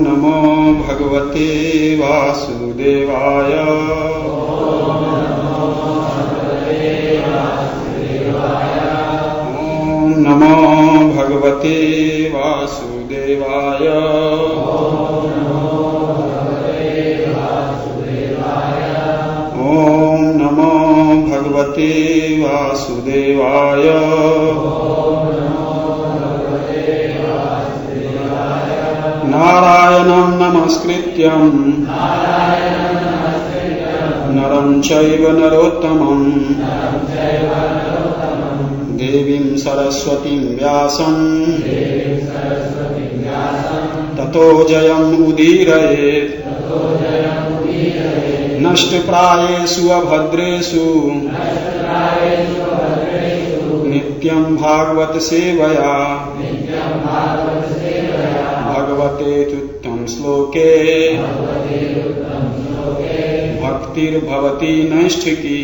नमो भगवते वासुदेवाय। ओम नमो भगवते वासुदेवाय। ओम नमो भगवते वासुदेवाय। नारायणं नमस्कृत्यं नरं चैव नरोत्तमं देवीं सरस्वतीं व्यासं ततो जयमुदीरयेत्। नष्टप्रायेषु अभद्रेषु नित्यं भागवत सेवया भगवते तुत्तम श्लोके भक्तिर्भवति नैष्ठिकी।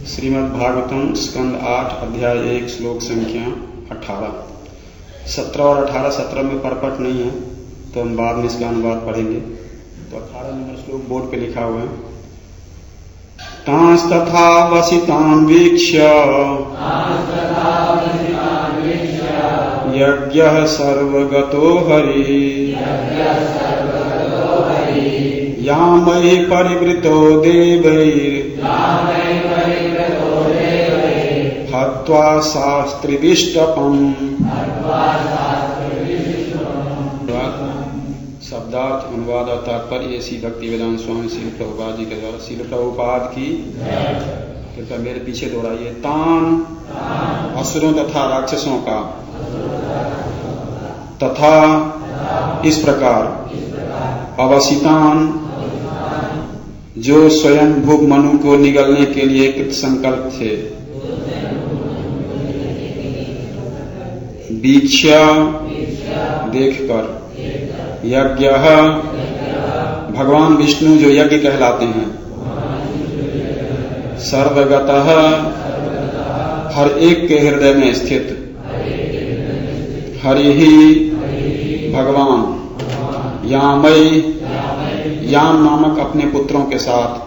श्रीमद् भागवतम स्कंद 8 अध्याय 1 श्लोक संख्या 18। 17 और 18 17 में परपट नहीं है तो हम बाद में इसका अनुवाद पढ़ेंगे। तो 18 नंबर श्लोक बोर्ड पे लिखा हुआ है। तांस्तथा वसितान् वीक्ष्य यज्ञः सर्वगतो हरि यामहि परिवृतो देवैर् हत्वा शास्त्रिविष्टपम्। शब्दार्थ अनुवाद और तात्पर्य ऐसी भक्ति वेदांत स्वामी श्रील प्रभुपाद जी के द्वारा। श्रील प्रभुपाद की कृपया मेरे पीछे दोहराइए। तान असुरों तथा राक्षसों का तथा इस प्रकार अवसितान जो स्वयं भूप मनु को निगलने के लिए कृत संकल्प थे। वीक्ष्य देखकर, यज्ञ भगवान विष्णु जो यज्ञ कहलाते हैं, सर्वगतः हर एक के हृदय में स्थित, हरि ही भगवान, यामय याम नामक अपने पुत्रों के साथ,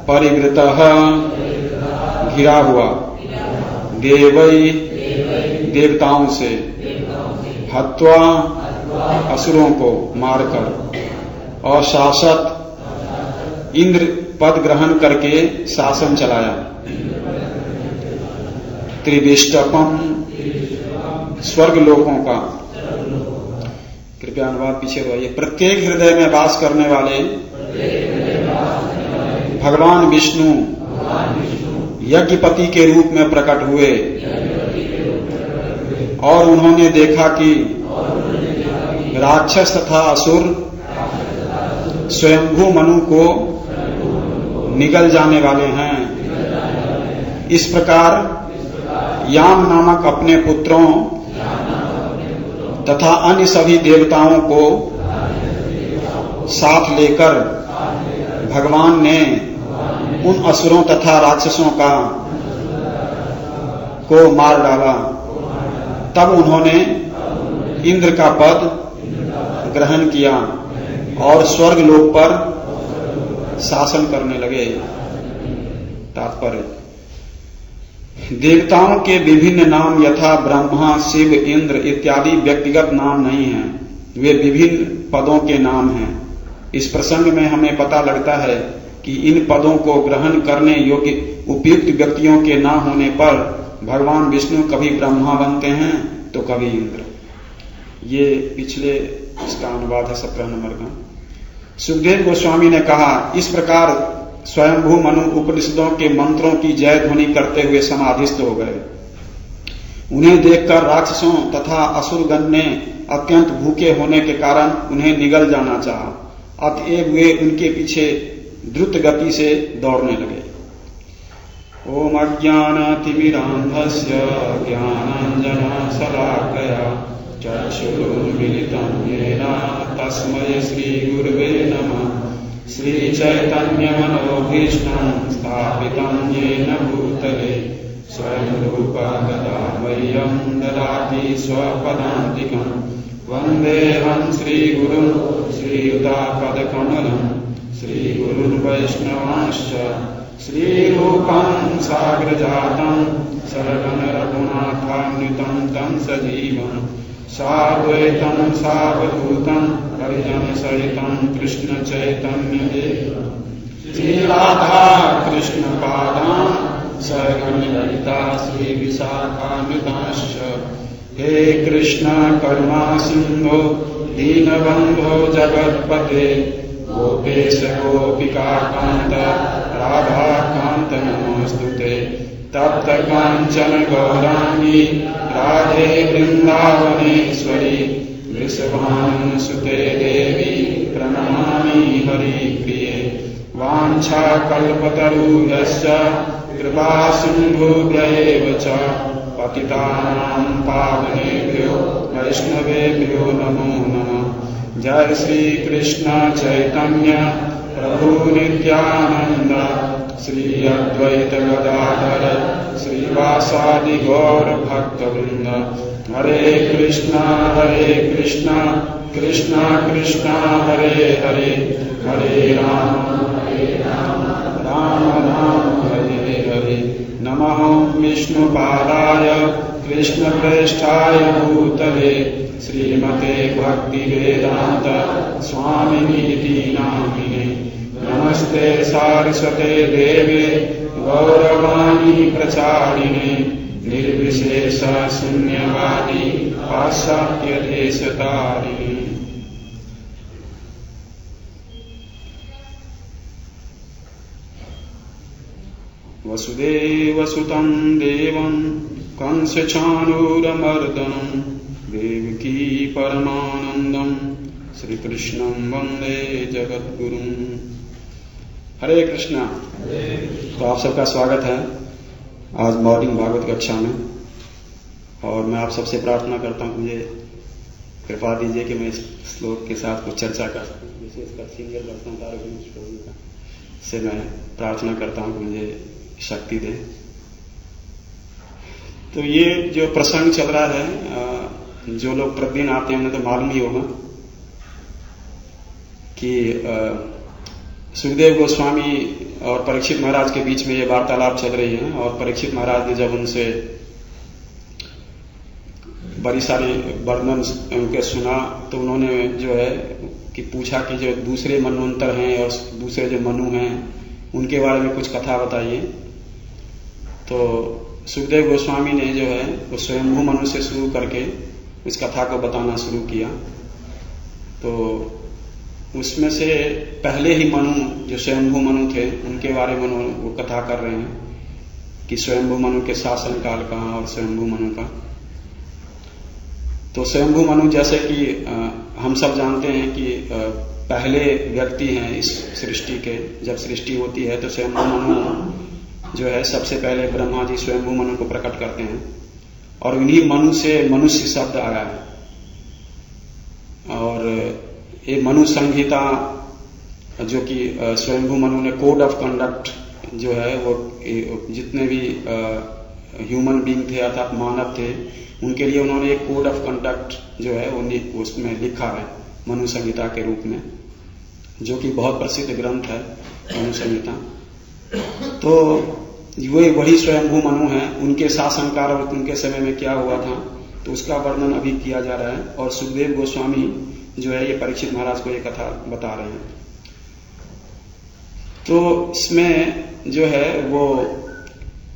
परिवृतः घिरा हुआ, देवै देवताओं से, हत्वा असुरों को मारकर, और शासक इंद्र पद ग्रहण करके शासन चलाया। त्रिविष्टपम स्वर्ग लोकों का। कृपया अनुवाद पीछे रहिए। प्रत्येक हृदय में वास करने वाले भगवान विष्णु यज्ञपति के रूप में प्रकट हुए और उन्होंने देखा कि राक्षस तथा असुर स्वयंभू मनु को निगल जाने वाले हैं। इस प्रकार याम नामक अपने पुत्रों तथा अन्य सभी देवताओं को साथ लेकर भगवान ने उन असुरों तथा राक्षसों को मार डाला। तब उन्होंने इंद्र का पद ग्रहण किया और स्वर्ग लोक पर शासन करने लगे। तात्पर्य, देवताओं के विभिन्न नाम यथा ब्रह्मा, शिव, इंद्र इत्यादि व्यक्तिगत नाम नहीं हैं, वे विभिन्न पदों के नाम हैं। इस प्रसंग में हमें पता लगता है कि इन पदों को ग्रहण करने योग्य उपयुक्त व्यक्तियों के न होने पर भगवान विष्णु कभी ब्रह्मा बनते हैं तो कभी इंद्र। ये पिछले इसका अनुवाद है 17 नंबर का। सुखदेव गोस्वामी ने कहा, इस प्रकार स्वयंभू मनु उपनिषदों के मंत्रों की जय ध्वनि करते हुए समाधिस्थ हो गए। उन्हें देखकर राक्षसों तथा असुरगण ने अत्यंत भूखे होने के कारण उन्हें निगल जाना चाहा। अतएव वे उनके पीछे द्रुत गति से दौड़ने लगे। ओम अज्ञानतिमिरान्धस्य ज्ञानाञ्जनशलाकया चक्षुरुन्मीलितं येन तस्मै श्रीगुरवे नमः। श्रीचैतन्यमनोभीष्टं स्थापितं येन भूतले स्वयं रूपा कदा मह्यं ददाति स्वपदान्तिकं वन्देऽहं श्रीगुरुं श्रीयुतापदकमलं श्रीगुरुर्वैष्णवांश्च श्रीरूपं साग्रजातं शरणं रघुनाथान्वितं तं सजीवं साद्वैतं सावधूतं परिजनसहितं कृष्णचैतन्यदेवं श्रीराधा कृष्णपादान् सगणललिता श्रीविशाखान्वितांश्च हे कृष्ण करुणा सिन्धो दीनबन्धो जगत्पते गोपेश गोपिकान्त राधाकान्त नमोऽस्तुते तप्त काञ्चन गौराङ्गी राधे वृन्दावनेश्वरी वृषभानुसुते देवी प्रणमामि हरिप्रिये वाञ्छाकल्पतरुभ्यश्च कृपा सिन्धुभ्य एव च पतितानां पावनेभ्यो वैष्णवेभ्यो नमो नमः। जय श्री कृष्ण चैतन्य प्रभु नित्यानंद श्री अद्वैत गदाधर श्रीवासादि गौर भक्तवृंद। हरे कृष्णा कृष्ण कृष्ण हरे हरे, हरे राम राम राम हरे हरे। नमः विष्णुपादाय कृष्णप्रेष्ठाय भूतले श्रीमते भक्तिवेदांत स्वामिनीति नामिने। नमस्ते सारस्वते देवे गौरवाणी प्रचारिणे निर्विशेष शून्यवादी पाश्चात्य देशतारिणे। वसुदेवसुतं देवं कंसचाणूरमर्दनं देवकी परमानंदं श्रीकृष्णं वंदे जगद्गुरुं। हरे कृष्णा। तो आप सबका स्वागत है आज मॉर्निंग भागवत कक्षा में, और मैं आप सबसे प्रार्थना करता हूं मुझे कृपा दीजिए कि मैं इस श्लोक के साथ कुछ चर्चा कर सकूं, विशेषकर सीनियर भक्तों से मैं प्रार्थना करता हूं कि मुझे शक्ति दे। तो ये जो प्रसंग चल रहा है, जो लोग प्रतिदिन आते हैं उन्हें तो मालूम ही होगा कि सुखदेव गोस्वामी और परीक्षित महाराज के बीच में ये वार्तालाप चल रही है। और परीक्षित महाराज ने जब उनसे बड़ी सारी वर्णन उनके सुना तो उन्होंने जो है कि पूछा कि जो दूसरे मनवंतर हैं और दूसरे जो मनु हैं उनके बारे में कुछ कथा बताइए। तो सुखदेव गोस्वामी ने जो है वो स्वयंभू मनु से शुरू करके इस कथा को बताना शुरू किया। तो उसमें से पहले ही मनु जो स्वयंभू मनु थे उनके बारे में वो कथा कर रहे हैं कि स्वयंभू मनु के शासन काल का और स्वयंभू मनु का। तो स्वयंभू मनु जैसे कि हम सब जानते हैं कि पहले व्यक्ति हैं इस सृष्टि के। जब सृष्टि होती है तो स्वयंभू मनु जो है सबसे पहले ब्रह्मा जी स्वयंभू मनु को प्रकट करते हैं, और इन्हीं मनु से मनुष्य शब्द आया है। और ये मनु संहिता जो कि स्वयंभू मनु ने कोड ऑफ कंडक्ट जो है वो जितने भी ह्यूमन बीइंग थे अर्थात मानव थे उनके लिए उन्होंने एक कोड ऑफ कंडक्ट जो है वो उसमें लिखा है मनु संहिता के रूप में, जो कि बहुत प्रसिद्ध ग्रंथ है मनु संहिता। तो वही स्वयंभू मनु है। उनके शासनकाल और उनके समय में क्या हुआ था तो उसका वर्णन अभी किया जा रहा है। और सुखदेव गोस्वामी जो है ये परीक्षित महाराज को ये कथा बता रहे हैं। तो इसमें जो है वो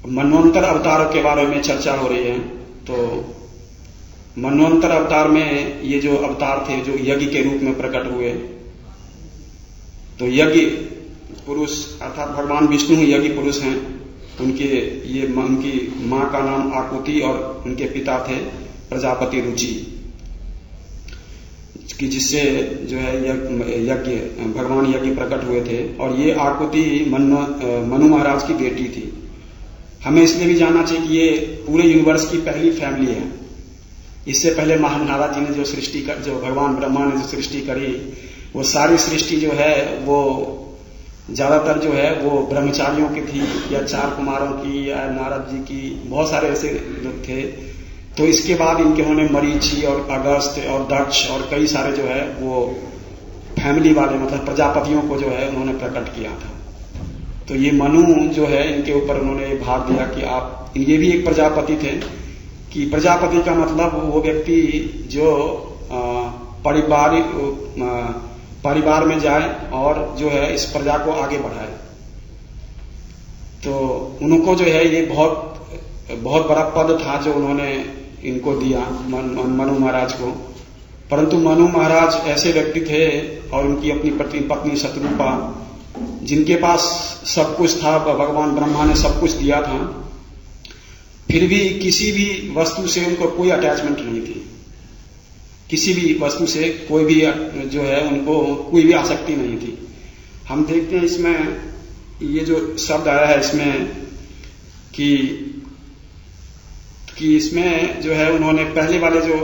मनवंतर अवतार के बारे में चर्चा हो रही है। तो मनवंतर अवतार में ये जो अवतार थे जो यज्ञ के रूप में प्रकट हुए, तो यज्ञ पुरुष अर्थात भगवान विष्णु यज्ञ पुरुष हैं। उनकी मां का नाम आकुति और उनके पिता थे प्रजापति रुचि, कि जिससे जो है यज्ञ भगवान यज्ञ प्रकट हुए थे। और ये आकुति मनु महाराज की बेटी थी। हमें इसलिए भी जानना चाहिए कि ये पूरे यूनिवर्स की पहली फैमिली है। इससे पहले महाराज जी ने जो सृष्टि जो भगवान ब्रह्मा ने जो सृष्टि करी वो सारी सृष्टि जो है वो ज्यादातर जो है वो ब्रह्मचारियों की थी, या 4 कुमारों की, या नारद जी की, बहुत सारे ऐसे लोग थे। तो इसके बाद उन्होंने मरीचि और अगस्त और दक्ष और कई सारे जो है वो फैमिली वाले, मतलब प्रजापतियों को जो है उन्होंने प्रकट किया था। तो ये मनु जो है इनके ऊपर उन्होंने भार दिया कि आप, ये भी एक प्रजापति थे, कि प्रजापति का मतलब वो व्यक्ति जो परिवार में जाए और जो है इस प्रजा को आगे बढ़ाए। तो उनको जो है ये बहुत बड़ा पद था जो उन्होंने इनको दिया, मनु महाराज को। परंतु मनु महाराज ऐसे व्यक्ति थे और उनकी अपनी पत्नी शत्रुपा, जिनके पास सब कुछ था, भगवान ब्रह्मा ने सब कुछ दिया था, फिर भी किसी भी वस्तु से उनको कोई अटैचमेंट नहीं थी। किसी भी वस्तु से कोई भी जो है उनको कोई भी आसक्ति नहीं थी। हम देखते हैं इसमें ये जो शब्द आया है इसमें कि इसमें जो है उन्होंने पहले वाले जो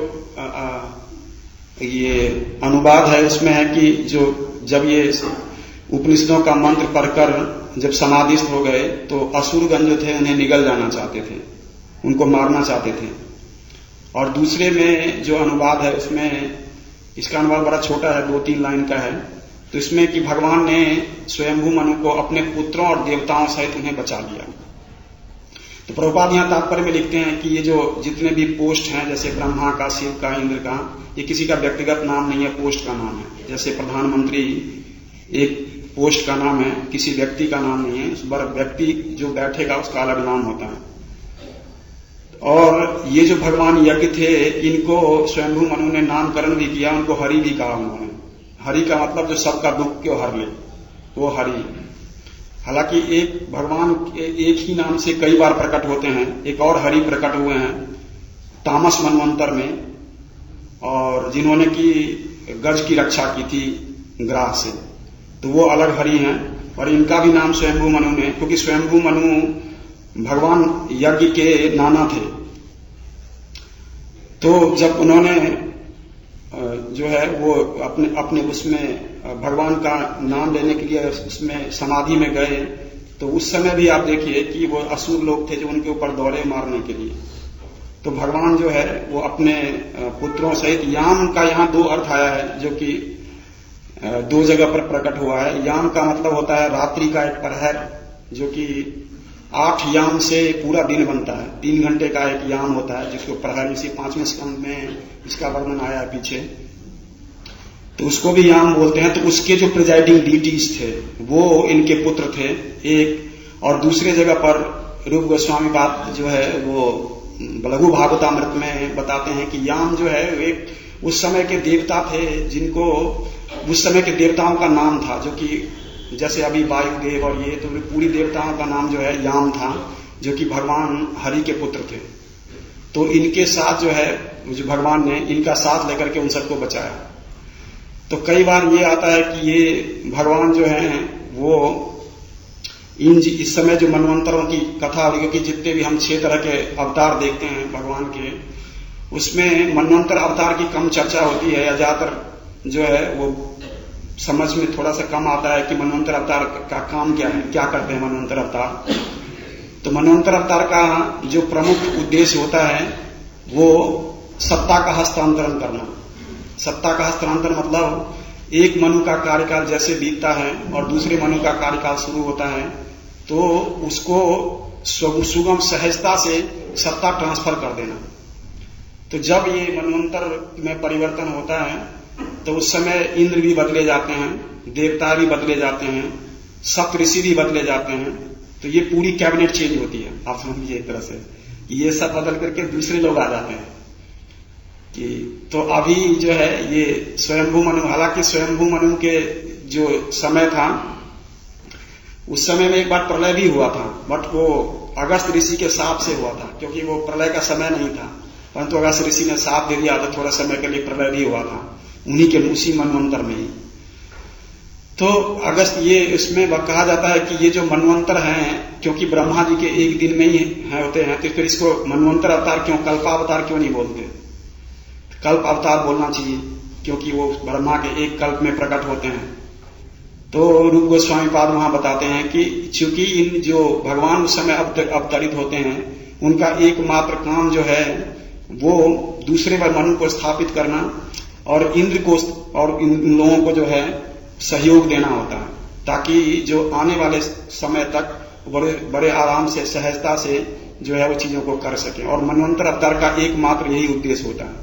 ये अनुवाद है उसमें है कि जब ये उपनिषदों का मंत्र पढ़कर जब समाधिस्थ हो गए तो असुरगण जो थे उन्हें निगल जाना चाहते थे, उनको मारना चाहते थे। और दूसरे में जो अनुवाद है उसमें, इसका अनुवाद बड़ा छोटा है, 2-3 लाइन का है। तो इसमें कि भगवान ने स्वयंभू मनु को अपने पुत्रों और देवताओं सहित उन्हें बचा लिया। तो प्रभुपाद यहाँ तात्पर्य में लिखते हैं कि ये जो जितने भी पोस्ट हैं, जैसे ब्रह्मा का, शिव का, इंद्र का, ये किसी का व्यक्तिगत नाम नहीं है, पोस्ट का नाम है। जैसे प्रधानमंत्री एक पोस्ट का नाम है, किसी व्यक्ति का नाम नहीं है। उस पर व्यक्ति जो बैठेगा उसका अलग नाम होता है। और ये जो भगवान यज्ञ थे, इनको स्वयंभू मनु ने नामकरण भी किया, उनको हरि भी कहा उन्होंने। हरि का मतलब जो सबका दुख क्यों हर ले, वो हरि। हालांकि एक भगवान एक ही नाम से कई बार प्रकट होते हैं। एक और हरि प्रकट हुए हैं तामस मनवंतर में, और जिन्होंने की गज की रक्षा की थी ग्राह से, तो वो अलग हरि हैं। और इनका भी नाम स्वयंभू मनु ने, क्योंकि स्वयंभू मनु भगवान यज्ञ के नाना थे। तो जब उन्होंने जो है वो अपने उसमें भगवान का नाम लेने के लिए उसमें समाधि में गए, तो उस समय भी आप देखिए कि वो असुर लोग थे जो उनके ऊपर दौड़े मारने के लिए। तो भगवान जो है वो अपने पुत्रों सहित, याम का यहाँ 2 अर्थ आया है जो कि 2 जगह पर प्रकट हुआ है। याम का मतलब होता है रात्रि का एक प्रहर, जो कि 8 याम से पूरा दिन बनता है। 3 घंटे का एक याम होता है जिसको प्रहर, इसी 5वें स्कंद में इसका वर्णन आया है पीछे, तो उसको भी याम बोलते हैं। तो उसके जो प्रिजाइडिंग डीटीज थे वो इनके पुत्र थे एक। और दूसरे जगह पर रूप गोस्वामी बात जो है वो लघु भागवतामृत में बताते हैं कि याम जो है एक उस समय के देवता थे, जिनको उस समय के देवताओं का नाम था, जो कि जैसे अभी वायुदेव और ये, तो पूरी देवताओं का नाम जो है याम था, जो कि भगवान हरि के पुत्र थे। तो इनके साथ जो है जो भगवान ने इनका साथ लेकर के उन सबको बचाया। तो कई बार ये आता है कि ये भगवान जो है वो इस समय जो मनवंतरों की कथा, क्योंकि जितने भी हम 6 तरह के अवतार देखते हैं भगवान के, उसमें मनवंतर अवतार की कम चर्चा होती है, या ज्यादातर जो है वो समझ में थोड़ा सा कम आता है कि मनवंतर अवतार का काम क्या है, क्या करते हैं मनवंतर अवतार। तो मनवंतर अवतार का जो प्रमुख उद्देश्य होता है वो सत्ता का हस्तांतरण करना। सत्ता का हस्तांतरण मतलब एक मनु का कार्यकाल जैसे बीतता है और दूसरे मनु का कार्यकाल शुरू होता है, तो उसको सुगम सहजता से सत्ता ट्रांसफर कर देना। तो जब ये मनवंतर में परिवर्तन होता है तो उस समय इंद्र भी बदले जाते हैं, देवता भी बदले जाते हैं, सप्तऋषि भी बदले जाते हैं। तो ये पूरी कैबिनेट चेंज होती है, आप समझिए एक तरह से, ये सब बदल करके दूसरे लोग आ जाते हैं। कि तो अभी जो है ये स्वयंभू मनु, हालांकि स्वयंभू मनु के जो समय था उस समय में एक बार प्रलय भी हुआ था, बट वो अगस्त ऋषि के शाप से हुआ था, क्योंकि वो प्रलय का समय नहीं था। परंतु अगस्त ऋषि ने शाप दे दिया, तो थोड़ा समय के लिए प्रलय भी हुआ था उन्हीं के उसी मनवंतर में ही। तो अगस्त ये इसमें कहा जाता है कि ये जो मनवंतर हैं, क्योंकि ब्रह्मा जी के एक दिन में ही होते हैं, तो फिर इसको मनवंतर अवतार क्यों, कल्पावतार क्यों नहीं बोलते? कल्प अवतार बोलना चाहिए, क्योंकि वो ब्रह्मा के एक कल्प में प्रकट होते हैं। तो रूप गोस्वामी पाद वहां बताते हैं कि चूंकि इन जो भगवान उस समय अवतरित होते हैं, उनका एकमात्र काम जो है वो दूसरे मनु को स्थापित करना और इंद्र को और इन लोगों को जो है सहयोग देना होता है, ताकि जो आने वाले समय तक बड़े बड़े आराम से सहजता से जो है वो चीजों को कर सके। और मनवंतर अवतार का एकमात्र यही उद्देश्य होता है।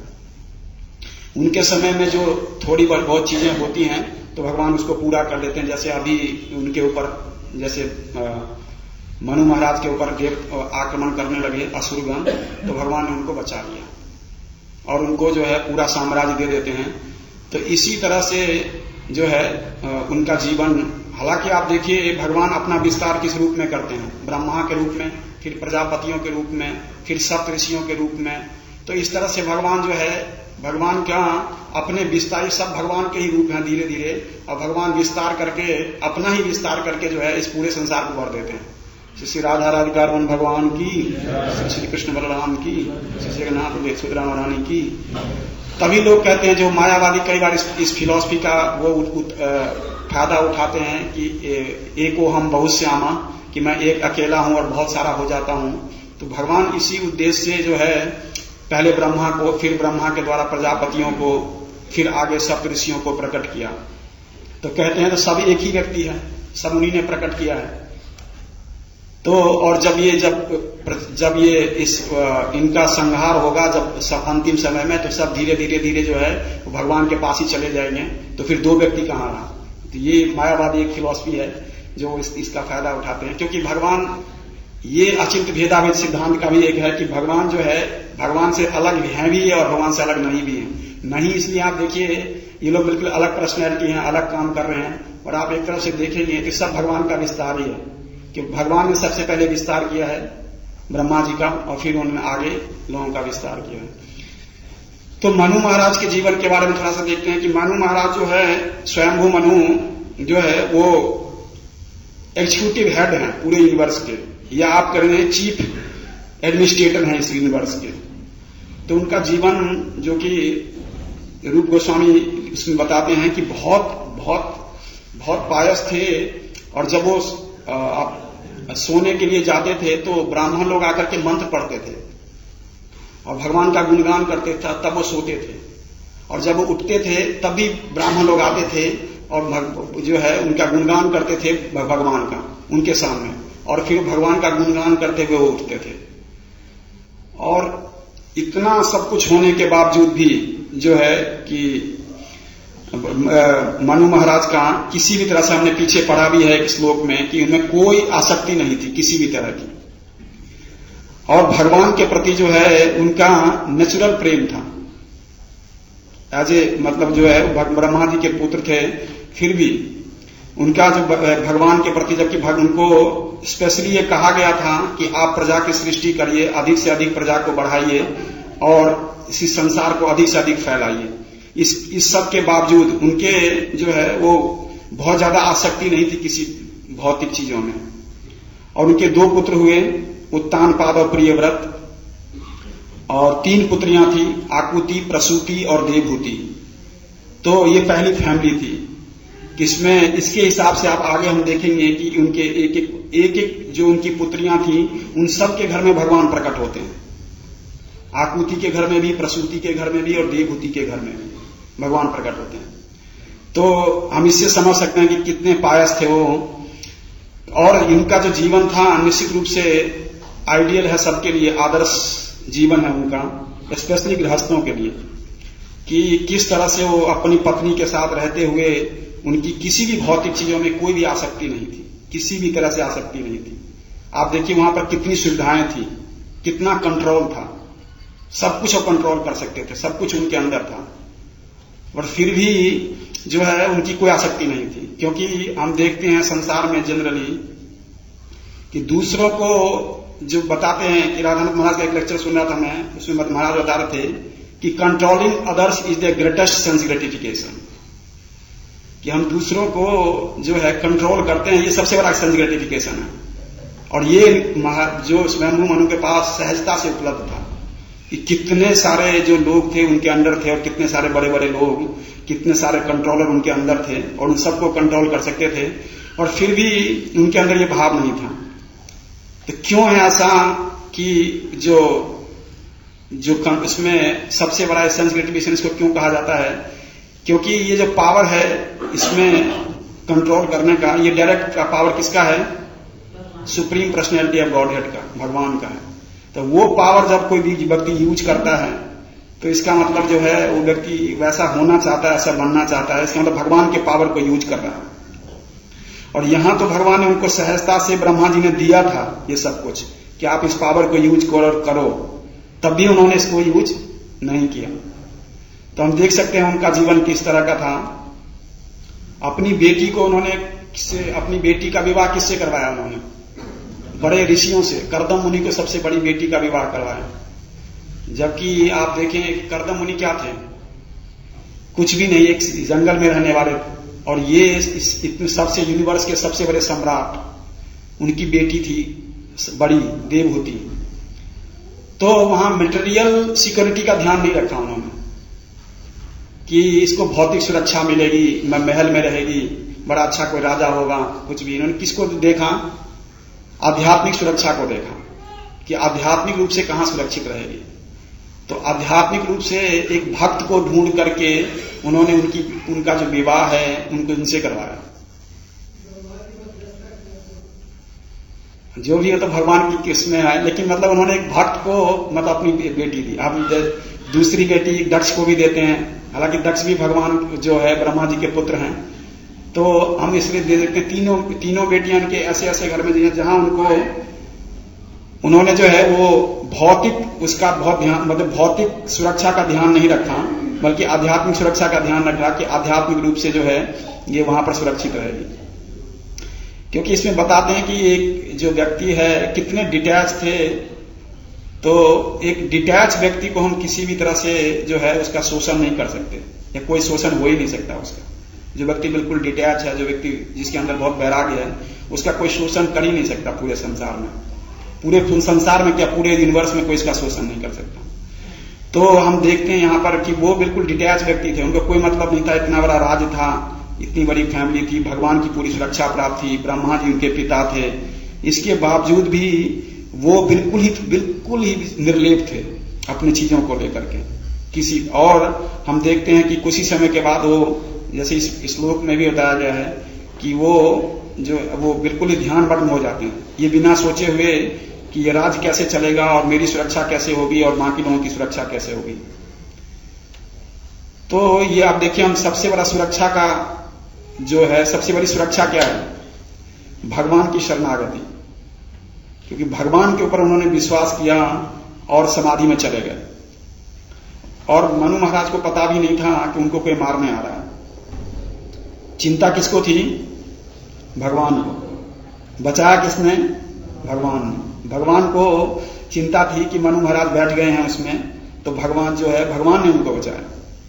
उनके समय में जो थोड़ी बहुत चीजें होती हैं तो भगवान उसको पूरा कर लेते हैं। जैसे अभी उनके ऊपर जैसे मनु महाराज के ऊपर देव आक्रमण करने लगे असुरगण, तो भगवान ने उनको बचा लिया और उनको जो है पूरा साम्राज्य दे देते हैं। तो इसी तरह से जो है उनका जीवन, हालांकि आप देखिए भगवान अपना विस्तार किस रूप में करते हैं, ब्रह्मा के रूप में, फिर प्रजापतियों के रूप में, फिर सप्त ऋषियों के रूप में। तो इस तरह से भगवान जो है, भगवान क्या अपने विस्तार, सब भगवान के ही रूप हैं धीरे धीरे, और भगवान विस्तार करके अपना ही विस्तार करके जो है इस पूरे संसार को भर देते हैं। श्री राधा राधिका रमन भगवान की, श्री कृष्ण बलराम की, श्री जगन्नाथ सुभद्रा रानी की। तभी लोग कहते हैं, जो मायावादी कई बार इस फिलॉसफी का वो फायदा उठाते हैं कि एको हम बहुत श्यामा, कि मैं एक अकेला हूं और बहुत सारा हो जाता हूं। तो भगवान इसी उद्देश्य से जो है पहले ब्रह्मा को, फिर ब्रह्मा के द्वारा प्रजापतियों को, फिर आगे सप्त ऋषियों को प्रकट किया। तो कहते हैं तो सब एक ही व्यक्ति है, सब उन्हीं ने प्रकट किया है। तो और जब ये इनका संहार होगा, जब सब अंतिम समय में, तो सब धीरे धीरे जो है भगवान के पास ही चले जाएंगे। तो फिर दो व्यक्ति कहाँ रहा? तो ये मायावादी एक फिलॉसफी है जो इसका फायदा उठाते हैं, क्योंकि भगवान, ये अचिंत भेदाभेद सिद्धांत का भी एक है कि भगवान जो है भगवान से अलग हैं भी है और भगवान से अलग नहीं भी है। नहीं इसलिए आप देखिए ये लोग बिल्कुल अलग पर्सनैलिटी हैं, अलग काम कर रहे हैं, और आप एक तरफ से देखेंगे कि सब भगवान का विस्तार ही है, कि भगवान ने सबसे पहले विस्तार किया है ब्रह्मा जी का, और फिर उन्होंने आगे लोगों का विस्तार किया है। तो मनु महाराज के जीवन के बारे में थोड़ा सा देखते हैं कि मनु महाराज जो है, स्वयंभू मनु जो है वो एग्जीक्यूटिव हेड हैं पूरे यूनिवर्स के, या आप कह रहे हैं चीफ एडमिनिस्ट्रेटर हैं इस यूनिवर्स के। तो उनका जीवन जो कि रूप गोस्वामी इसमें बताते हैं कि बहुत बहुत बहुत पायस थे, और जब वो सोने के लिए जाते थे तो ब्राह्मण लोग आकर के मंत्र पढ़ते थे और भगवान का गुणगान करते थे, तब वो सोते थे। और जब वो उठते थे तब भी ब्राह्मण लोग आते थे और जो है उनका गुणगान करते थे भगवान का उनके सामने, और फिर भगवान का गुणगान करते हुए वो उठते थे। और इतना सब कुछ होने के बावजूद भी जो है कि मनु महाराज का किसी भी तरह से, हमने पीछे पढ़ा भी है एक श्लोक में, कि उनमें कोई आसक्ति नहीं थी किसी भी तरह की, और भगवान के प्रति जो है उनका नेचुरल प्रेम था। एज ए मतलब जो है ब्रह्मा जी के पुत्र थे, फिर भी उनका जो भगवान के प्रति, जबकि उनको स्पेशली ये कहा गया था कि आप प्रजा की सृष्टि करिए, अधिक से अधिक प्रजा को बढ़ाइए और इसी संसार को अधिक से अधिक फैलाइए। इस सब के बावजूद उनके जो है वो बहुत ज्यादा आसक्ति नहीं थी किसी भौतिक चीजों में। और उनके दो पुत्र हुए, उत्तानपाद और प्रियव्रत, और 3 पुत्रियां थी, आकुति, प्रसूति और देवहूति। तो ये पहली फैमिली थी, जिसमें इसके हिसाब से आप आगे हम देखेंगे कि उनके एक एक जो उनकी पुत्रियां थी, उन सब के घर में भगवान प्रकट होते हैं। आकुति के घर में भी, प्रसूति के घर में भी, और देवहूति के घर में भी भगवान प्रकट होते हैं। तो हम इससे समझ सकते हैं कि कितने पायस थे वो। और इनका जो जीवन था निश्चित रूप से आइडियल है सबके लिए, आदर्श जीवन है उनका, स्पेशली गृहस्थों के लिए, कि किस तरह से वो अपनी पत्नी के साथ रहते हुए उनकी किसी भी भौतिक चीजों में कोई भी आसक्ति नहीं थी, किसी भी तरह से आसक्ति नहीं थी। आप देखिए वहां पर कितनी सुविधाएं थी, कितना कंट्रोल था, सब कुछ वो कंट्रोल कर सकते थे, सब कुछ उनके अंदर था, और फिर भी जो है उनकी कोई आसक्ति नहीं थी। क्योंकि हम देखते हैं संसार में जनरली कि दूसरों को जो बताते हैं, कि राधानाथ महाराज का एक लेक्चर सुन रहा था मैं, उसमें महाराज बता रहे थे कि controlling others is the greatest sense gratification, कि हम दूसरों को जो है कंट्रोल करते हैं, ये सबसे बड़ा सेंस ग्रेटिफिकेशन है। और ये जो स्वयंभू मनु के पास सहजता से उपलब्ध था। कि कितने सारे जो लोग थे उनके अंडर थे और कितने सारे बड़े बड़े लोग, कितने सारे कंट्रोलर उनके अंदर थे और उन सबको कंट्रोल कर सकते थे, और फिर भी उनके अंदर ये भाव नहीं था। तो क्यों है ऐसा कि जो इसमें सबसे बड़ा एसेंस ग्रेटिफिकेशन इसको क्यों कहा जाता है? क्योंकि ये जो पावर है इसमें कंट्रोल करने का, ये डायरेक्ट का पावर किसका है? सुप्रीम पर्सनैलिटी ऑफ गॉडहेड का, भगवान का है। तो वो पावर जब कोई भी व्यक्ति यूज करता है तो इसका मतलब जो है वो व्यक्ति वैसा होना चाहता है, ऐसा बनना चाहता है, इसका मतलब भगवान के पावर को यूज कर रहा है। और यहां तो भगवान ने उनको सहजता से ब्रह्मा जी ने दिया था ये सब कुछ कि आप इस पावर को यूज करो, तब भी उन्होंने इसको यूज नहीं किया। तो हम देख सकते हैं उनका जीवन किस तरह का था। अपनी बेटी को उन्होंने अपनी बेटी का विवाह किससे करवाया? उन्होंने बड़े ऋषियों से, कर्दम मुनि को सबसे बड़ी बेटी का विवाह करवाया। जबकि आप देखें कर्दम मुनि क्या थे? कुछ भी नहीं, एक जंगल में रहने वाले, और ये इतने सबसे यूनिवर्स के सबसे बड़े सम्राट, उनकी बेटी थी बड़ी देवहूति। तो वहां मटेरियल सिक्योरिटी का ध्यान नहीं रखा उन्होंने कि इसको भौतिक सुरक्षा मिलेगी, महल में रहेगी, बड़ा अच्छा कोई राजा होगा, कुछ भी। इन्होंने किसको देखा? आध्यात्मिक सुरक्षा को देखा कि आध्यात्मिक रूप से कहां सुरक्षित रहेगी। तो आध्यात्मिक रूप से एक भक्त को ढूंढ करके उन्होंने उनका जो विवाह है उनको इनसे करवाया। जो भी है तो भगवान की किस्में है, लेकिन मतलब उन्होंने एक भक्त को मतलब अपनी बेटी दी। अब दूसरी बेटी दक्ष को भी देते हैं, हालांकि दक्ष भी भगवान जो है ब्रह्मा जी के पुत्र हैं। तो हम इसलिए दे देते हैं तीनों बेटियां के ऐसे ऐसे घर में दी हैं जहां उन्होंने जो है वो भौतिक उसका बहुत ध्यान, मतलब भौतिक सुरक्षा का ध्यान नहीं रखा, बल्कि आध्यात्मिक सुरक्षा का ध्यान रखा कि आध्यात्मिक रूप से जो है ये वहां पर सुरक्षित रहेगी। क्योंकि इसमें बताते हैं कि एक जो व्यक्ति है कितने डिटैच थे। तो एक डिटैच व्यक्ति को हम किसी भी तरह से जो है उसका शोषण नहीं कर सकते, या कोई शोषण हो ही नहीं सकता उसका। जो व्यक्ति बिल्कुल डिटैच है, जो व्यक्ति जिसके अंदर बहुत वैराग्य है, उसका कोई शोषण कर ही नहीं सकता पूरे संसार में। पूरे संसार में क्या, पूरे यूनिवर्स में कोई इसका शोषण नहीं कर सकता। तो हम देखते हैं यहाँ पर कि वो बिल्कुल डिटैच व्यक्ति थे, उनको कोई मतलब नहीं था। इतना बड़ा राज्य था, इतनी बड़ी फैमिली थी, भगवान की पूरी सुरक्षा प्राप्त थी, ब्रह्मा जी उनके पिता थे। इसके बावजूद भी वो बिल्कुल ही निर्लेप थे अपनी चीजों को लेकर के किसी। और हम देखते हैं कि कुछ ही समय के बाद वो, जैसे इस श्लोक में भी बताया गया है कि वो बिल्कुल ही ध्यानमग्न हो जाते हैं, ये बिना सोचे हुए कि ये राज्य कैसे चलेगा और मेरी सुरक्षा कैसे होगी और बाकी लोगों की सुरक्षा कैसे होगी। तो ये आप देखिए, हम सबसे बड़ा सुरक्षा का जो है, सबसे बड़ी सुरक्षा क्या है? भगवान की शरणागति। क्योंकि भगवान के ऊपर उन्होंने विश्वास किया और समाधि में चले गए। और मनु महाराज को पता भी नहीं था कि उनको कोई मारने आ रहा है। चिंता किसको थी? भगवान को। बचाया किसने? भगवान ने। भगवान को चिंता थी कि मनु महाराज बैठ गए हैं उसमें, तो भगवान जो है, भगवान ने उनको बचाया,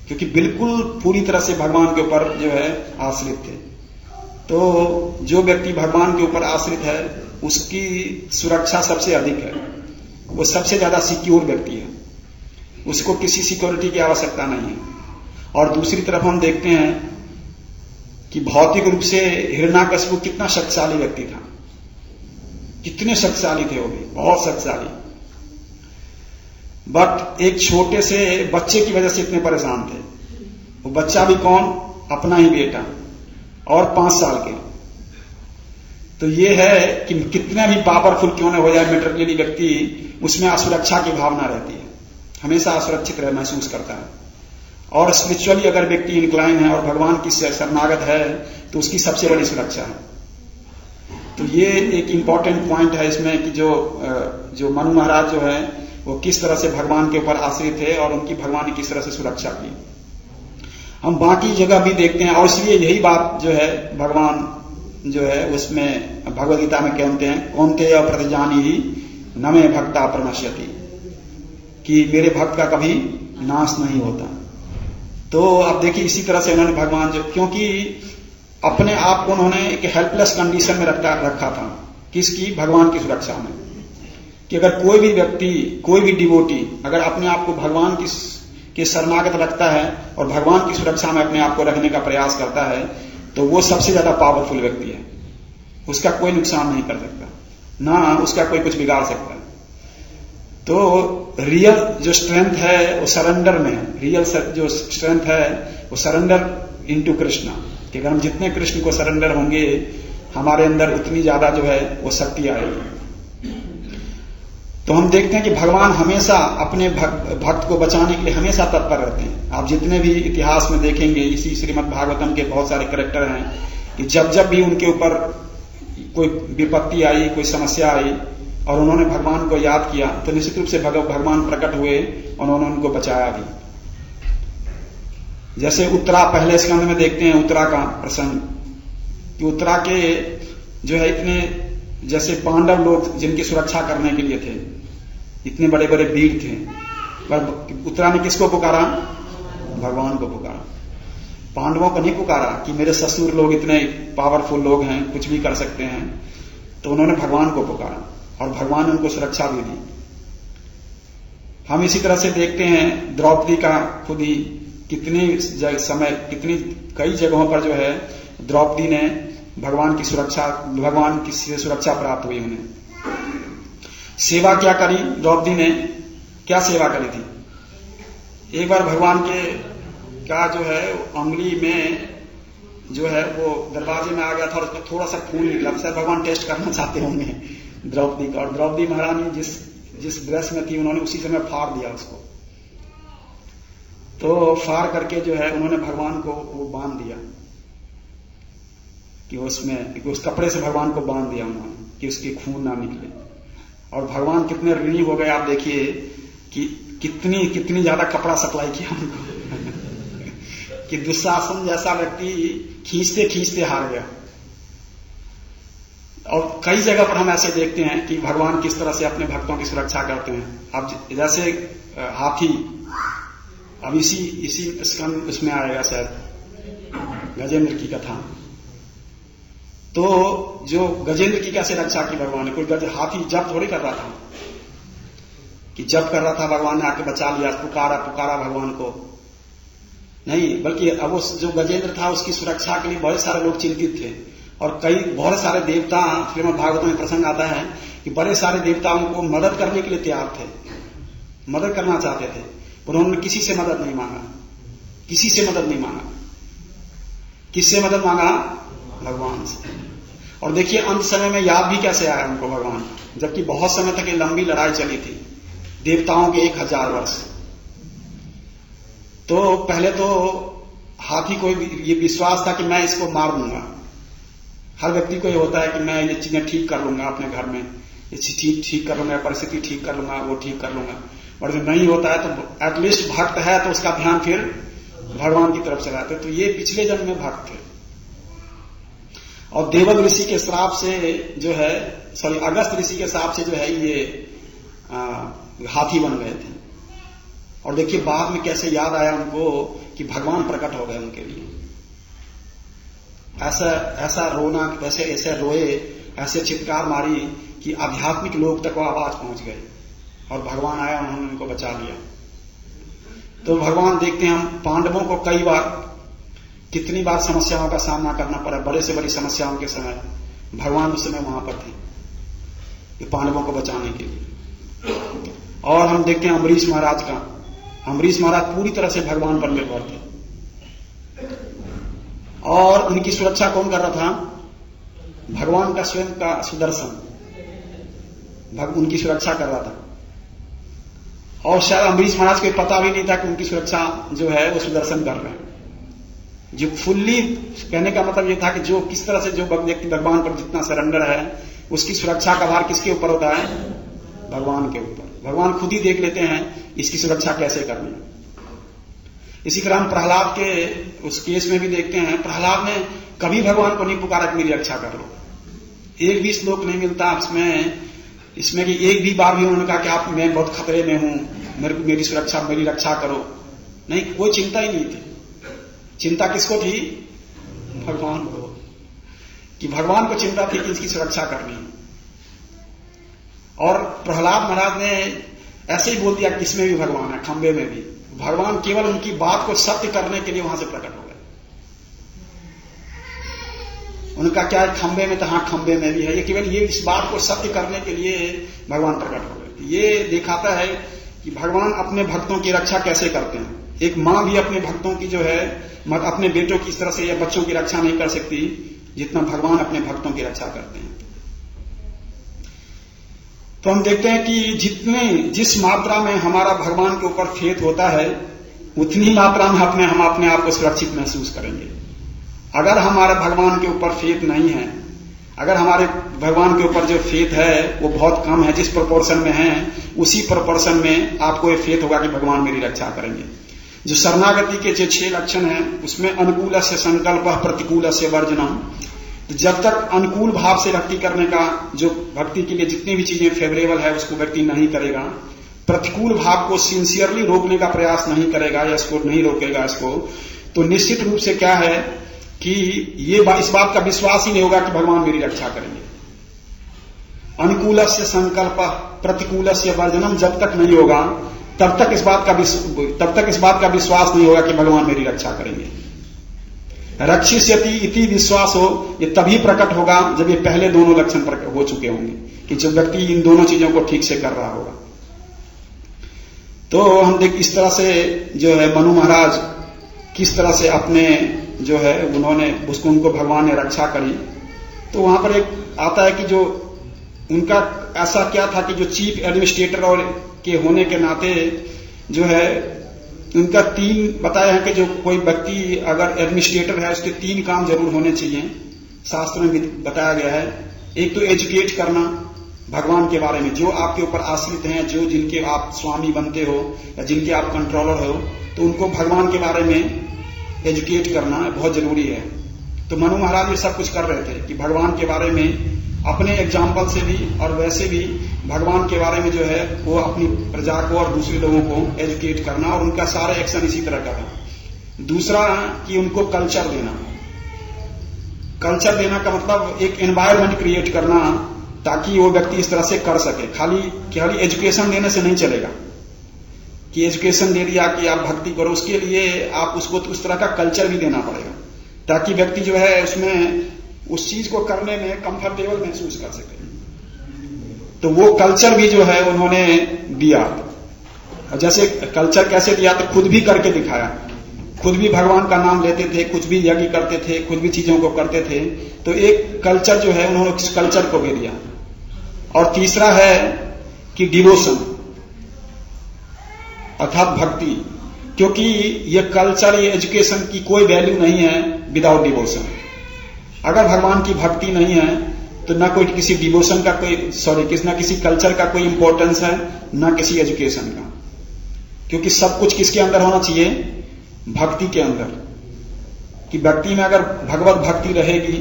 क्योंकि बिल्कुल पूरी तरह से भगवान के ऊपर जो है आश्रित थे। तो जो व्यक्ति भगवान के ऊपर आश्रित है उसकी सुरक्षा सबसे अधिक है, वो सबसे ज्यादा सिक्योर व्यक्ति है, उसको किसी सिक्योरिटी की आवश्यकता नहीं है। और दूसरी तरफ हम देखते हैं कि भौतिक रूप से हिरण्याकशिपु कितना शक्तिशाली व्यक्ति था, कितने शक्तिशाली थे, वो भी बहुत शक्तिशाली। बट एक छोटे से बच्चे की वजह से इतने परेशान थे। वो बच्चा भी कौन? अपना ही बेटा, और 5 साल के। तो ये है कि कितना भी पावरफुल क्यों न हो जाए मेटेरियली व्यक्ति, उसमें असुरक्षा की भावना रहती है, हमेशा असुरक्षित रह महसूस करता है। और स्पिरिचुअली अगर व्यक्ति इंक्लाइन है और भगवान की शरणागत है तो उसकी सबसे बड़ी सुरक्षा है। तो ये एक इंपॉर्टेंट पॉइंट है इसमें कि जो मनु महाराज जो है वो किस तरह से भगवान के ऊपर आश्रित थे और उनकी भगवान ने किस तरह से सुरक्षा की। हम बाकी जगह भी देखते हैं, और इसलिए यही बात जो है भगवान जो है उसमें भगवद गीता में कहते हैं, कौन्तेय प्रतिजानी ही न मे भक्ता प्रणश्यति, कि मेरे भक्त का कभी नाश नहीं होता। तो अब देखिए इसी तरह से उन्होंने भगवान जो, क्योंकि अपने आप को उन्होंने एक हेल्पलेस कंडीशन में रखा था, किसकी? भगवान की सुरक्षा में, कि अगर कोई भी व्यक्ति, कोई भी डिवोटी अगर अपने आप को भगवान के शरणागत रखता है और भगवान की सुरक्षा में अपने आप को रखने का प्रयास करता है, तो वो सबसे ज्यादा पावरफुल व्यक्ति है। उसका कोई नुकसान नहीं कर सकता, ना उसका कोई कुछ बिगाड़ सकता। तो रियल जो स्ट्रेंथ है वो सरेंडर में है। रियल जो स्ट्रेंथ है वो सरेंडर इनटू कृष्ण, कि अगर हम जितने कृष्ण को सरेंडर होंगे हमारे अंदर उतनी ज्यादा जो है वो शक्ति आएगी। तो हम देखते हैं कि भगवान हमेशा अपने भक्त को बचाने के लिए हमेशा तत्पर रहते हैं। आप जितने भी इतिहास में देखेंगे, इसी श्रीमद् भागवतम के बहुत सारे कैरेक्टर हैं कि जब भी उनके ऊपर कोई विपत्ति आई, कोई समस्या आई और उन्होंने भगवान को याद किया, तो निश्चित रूप से भगवान प्रकट हुए और उन्होंने उनको बचाया भी। जैसे उत्तरा, पहले स्कंद में देखते हैं उत्तरा का प्रसंग, कि उत्तरा के जो है इतने, जैसे पांडव लोग जिनकी सुरक्षा करने के लिए थे, इतने बड़े बड़े वीर थे, पर उत्तरा ने किसको पुकारा? भगवान को पुकारा। पांडवों को नहीं पुकारा कि मेरे ससुर लोग इतने पावरफुल लोग हैं, कुछ भी कर सकते हैं, तो उन्होंने भगवान को पुकारा और भगवान ने उनको सुरक्षा भी दी। हम इसी तरह से देखते हैं द्रौपदी का खुद ही कई जगहों पर जो है द्रौपदी ने भगवान की सुरक्षा प्राप्त हुई। उन्हें सेवा क्या करी द्रौपदी ने? क्या सेवा करी थी? एक बार भगवान के का जो है अंगुली में जो है वो दरवाजे में आ गया था और उसमें थोड़ा सा खून निकला। शायद भगवान टेस्ट करना चाहते होंगे द्रौपदी का, और द्रौपदी महारानी जिस ड्रेस में थी उन्होंने उसी समय फाड़ दिया उसको। तो फाड़ करके जो है उन्होंने भगवान को वो बांध दिया, कि उस कपड़े से भगवान को बांध दिया उन्होंने, कि उसके खून ना निकले। और भगवान कितने ऋणी हो गए, आप देखिए कि कितनी ज्यादा कपड़ा सप्लाई किया उनको कि दुशासन जैसा व्यक्ति खींचते खींचते हार गया। और कई जगह पर हम ऐसे देखते हैं कि भगवान किस तरह से अपने भक्तों की सुरक्षा करते हैं। अब जैसे हाथी, अब इसी स्कंद उसमें आएगा शायद गजेंद्र की कथा। तो जो गजेंद्र की कैसे रक्षा की भगवान ने? कोई हाथी जप थोड़ी कर रहा था कि जप कर रहा था, भगवान ने आके बचा लिया, पुकारा भगवान को, नहीं, बल्कि अब वो जो गजेंद्र था उसकी सुरक्षा के लिए बहुत सारे लोग चिंतित थे। और बहुत सारे देवता, श्रीमद् भागवत में प्रसंग आता है कि बड़े सारे देवता उनको मदद करने के लिए तैयार थे, मदद करना चाहते थे, पर उन्होंने किसी से मदद नहीं मांगा। किससे मदद मांगा? भगवान से। और देखिए अंत समय में याद भी कैसे आया उनको भगवान, जबकि बहुत समय तक ये लंबी लड़ाई चली थी, देवताओं के 1000 वर्ष। तो पहले तो हाथी को ये विश्वास था कि मैं इसको मार दूंगा। हर व्यक्ति को ये होता है कि मैं ये चीजें ठीक कर लूंगा, अपने घर में ये ठीक कर लूंगा, परिस्थिति ठीक कर लूंगा, वो ठीक कर लूंगा। और जब नहीं होता है तो एटलीस्ट भक्त है तो उसका ध्यान फिर भगवान की तरफ चला जाता है। तो ये पिछले जन्म में भक्त थे और देवल ऋषि के श्राप से जो है, अगस्त ऋषि के श्राप से जो है ये हाथी बन गए थे। और देखिए बाद में कैसे याद आया उनको कि भगवान प्रकट हो गए उनके लिए। ऐसा रोना, ऐसे रोए, ऐसे चित्कार मारी कि आध्यात्मिक लोक तक वो आवाज पहुंच गई और भगवान आया, उन्होंने उनको बचा लिया। तो भगवान देखते हैं, हम पांडवों को कितनी बार समस्याओं का सामना करना पड़ा, बड़े से बड़ी समस्याओं के समय भगवान उस समय वहां पर थे ये पांडवों को बचाने के लिए। और हम देखते हैं अम्बरीश महाराज पूरी तरह से भगवान पर निर्भर थे और उनकी सुरक्षा कौन कर रहा था? भगवान का स्वयं का सुदर्शन उनकी सुरक्षा कर रहा था। और शायद अम्बरीश महाराज को पता भी नहीं था कि उनकी सुरक्षा जो है वो सुदर्शन कर रहे हैं। जो फुल्ली कहने का मतलब ये था कि जो किस तरह से जो व्यक्ति भगवान पर जितना सरेंडर है उसकी सुरक्षा का भार किसके ऊपर होता है? भगवान के ऊपर। भगवान खुद ही देख लेते हैं इसकी सुरक्षा कैसे करनी है। इसी तरह हम प्रहलाद के उस केस में भी देखते हैं, प्रहलाद ने कभी भगवान को नहीं पुकारा कि मेरी रक्षा कर लो। एक भी श्लोक नहीं मिलता इसमें कि एक भी बार भी उन्होंने कहा कि मैं बहुत खतरे में हूं, मेरी रक्षा करो। नहीं, कोई चिंता ही नहीं थी। चिंता किसको थी? भगवान को, कि भगवान को चिंता थी कि इसकी सुरक्षा करनी है। और प्रहलाद महाराज ने ऐसे ही बोल दिया कि इसमें भी भगवान है, खंबे में भी भगवान। केवल उनकी बात को सत्य करने के लिए वहां से प्रकट हो गए। उनका क्या है, खंबे में तो हाँ खंबे में भी है, ये केवल ये इस बात को सत्य करने के लिए भगवान प्रकट हो गए। ये दिखाता है कि भगवान अपने भक्तों की रक्षा कैसे करते हैं। एक मां भी अपने भक्तों की जो है, अपने बेटों की इस तरह से या बच्चों की रक्षा नहीं कर सकती जितना भगवान अपने भक्तों की रक्षा करते हैं। तो हम देखते हैं कि जिस मात्रा में हमारा भगवान के ऊपर फेथ होता है, उतनी मात्रा में हम अपने आप को सुरक्षित महसूस करेंगे। अगर हमारे भगवान के ऊपर फेथ नहीं है, अगर हमारे भगवान के ऊपर जो फेथ है वो बहुत कम है, जिस प्रोपोर्शन में है उसी प्रोपोर्शन में आपको ये फेथ होगा कि भगवान मेरी रक्षा करेंगे। जो शरणागति के जो 6 लक्षण हैं उसमें अनुकूल से संकल्प, प्रतिकूल से वर्जनम। तो जब तक अनुकूल भाव से भक्ति करने का, जो भक्ति के लिए जितनी भी चीजें फेवरेबल है उसको व्यक्ति नहीं करेगा, प्रतिकूल भाव को सिंसियरली रोकने का प्रयास नहीं करेगा या इसको नहीं रोकेगा इसको, तो निश्चित रूप से क्या है कि इस बात का विश्वास ही नहीं होगा कि भगवान मेरी रक्षा करेंगे। अनुकूल से संकल्प, प्रतिकूल से वर्जनम जब तक नहीं होगा तब तक इस बात का विश्वास नहीं होगा कि भगवान मेरी रक्षा करेंगे। रक्षिष्यति इति विश्वास हो, ये तभी प्रकट होगा जब ये पहले दोनों लक्षण प्रकट हो चुके होंगे कि जब व्यक्ति इन दोनों चीजों को ठीक से कर रहा होगा। तो हम देख इस तरह से जो है मनु महाराज किस तरह से अपने जो है उनको भगवान ने रक्षा करी। तो वहां पर एक आता है कि जो उनका ऐसा क्या था कि जो चीफ एडमिनिस्ट्रेटर और के होने के नाते जो है उनका 3 बताया है कि जो कोई व्यक्ति अगर एडमिनिस्ट्रेटर है उसके 3 काम जरूर होने चाहिए, शास्त्र में बताया गया है। एक तो एजुकेट करना भगवान के बारे में, जो आपके ऊपर आश्रित हैं, जो जिनके आप स्वामी बनते हो या जिनके आप कंट्रोलर हो, तो उनको भगवान के बारे में एजुकेट करना बहुत जरूरी है। तो मनु महाराज ये सब कुछ कर रहे थे कि भगवान के बारे में अपने एग्जाम्पल से भी और वैसे भी भगवान के बारे में जो है वो अपनी प्रजा को और दूसरे लोगों को एजुकेट करना, और उनका सारा एक्शन इसी तरह करना। दूसरा कि उनको कल्चर देना। कल्चर देना का मतलब एक एनवायरमेंट क्रिएट करना ताकि वो व्यक्ति इस तरह से कर सके। खाली एजुकेशन देने से नहीं चलेगा कि एजुकेशन दे दिया कि आप भक्ति करो, उसके लिए आप उसको उस तरह का कल्चर भी देना पड़ेगा ताकि व्यक्ति जो है उसमें उस चीज को करने में कंफर्टेबल महसूस कर सके। तो वो कल्चर भी जो है उन्होंने दिया। और जैसे कल्चर कैसे दिया, तो खुद भी करके दिखाया, खुद भी भगवान का नाम लेते थे, कुछ भी यज्ञ करते थे, खुद भी चीजों को करते थे। तो एक कल्चर जो है उन्होंने उस कल्चर को भी दिया। और तीसरा है कि डिवोशन अर्थात भक्ति, क्योंकि ये कल्चर, ये एजुकेशन की कोई वैल्यू नहीं है विदाउट डिवोशन। अगर भगवान की भक्ति नहीं है तो ना कोई किसी डिवोशन का किसी कल्चर का कोई इंपॉर्टेंस है, ना किसी एजुकेशन का। क्योंकि सब कुछ किसके अंदर होना चाहिए, भक्ति के अंदर। कि व्यक्ति में अगर भगवत भक्ति रहेगी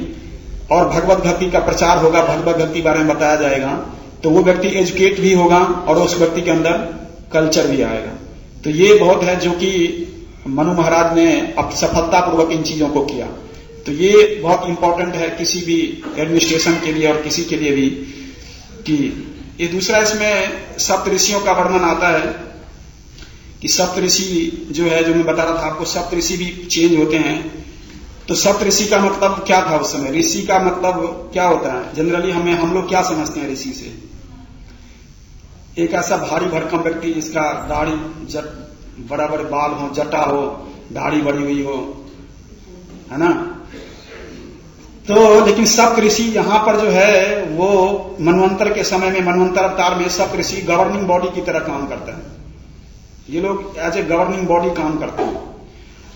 और भगवत भक्ति का प्रचार होगा, भगवत भक्ति के बारे में बताया जाएगा, तो वो व्यक्ति एजुकेट भी होगा और उस व्यक्ति के अंदर कल्चर भी आएगा। तो ये बहुत है जो कि मनु महाराज ने अब सफलतापूर्वक इन चीजों को किया। तो ये बहुत इंपॉर्टेंट है किसी भी एडमिनिस्ट्रेशन के लिए और किसी के लिए भी। कि ये दूसरा इसमें सप्तऋषियों का वर्णन आता है कि सप्तऋषि जो है, जो मैं बता रहा था आपको, सप्तऋषि भी चेंज होते हैं। तो सप्तऋषि का मतलब क्या था उस समय, ऋषि का मतलब क्या होता है? जनरली हम लोग क्या समझते हैं ऋषि से? एक ऐसा भारी भरकम व्यक्ति जिसका दाढ़ी बड़ा बड़े बाल हो, जटा हो, दाढ़ी बड़ी हुई हो, है ना। तो लेकिन सप्तऋषि यहां पर जो है वो मनवंतर के समय में, मनवंतर अवतार में सप्तऋषि गवर्निंग बॉडी की तरह काम करता है। ये लोग एज ए गवर्निंग बॉडी काम करते हैं।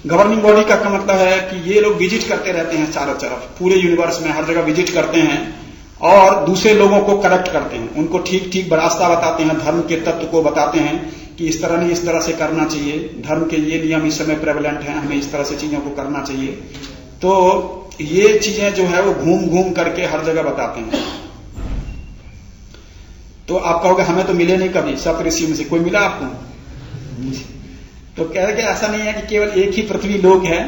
गवर्निंग बॉडी का मतलब है कि ये लोग विजिट करते रहते हैं चारों तरफ, पूरे यूनिवर्स में हर जगह विजिट करते हैं और दूसरे लोगों को करेक्ट करते हैं, उनको ठीक ठीक रास्ता बताते हैं, धर्म के तत्व को बताते हैं कि इस तरह नहीं, इस तरह से करना चाहिए, धर्म के ये नियम इस समय प्रेवलेंट हैं, हमें इस तरह से चीजों को करना चाहिए। तो ये चीजें जो है वो घूम घूम करके हर जगह बताते हैं। तो आप कहोगे हमें तो मिले नहीं कभी सप्तऋषि में से, कोई मिला आपको? तो कह रहे ऐसा नहीं है कि केवल एक ही पृथ्वी लोक है,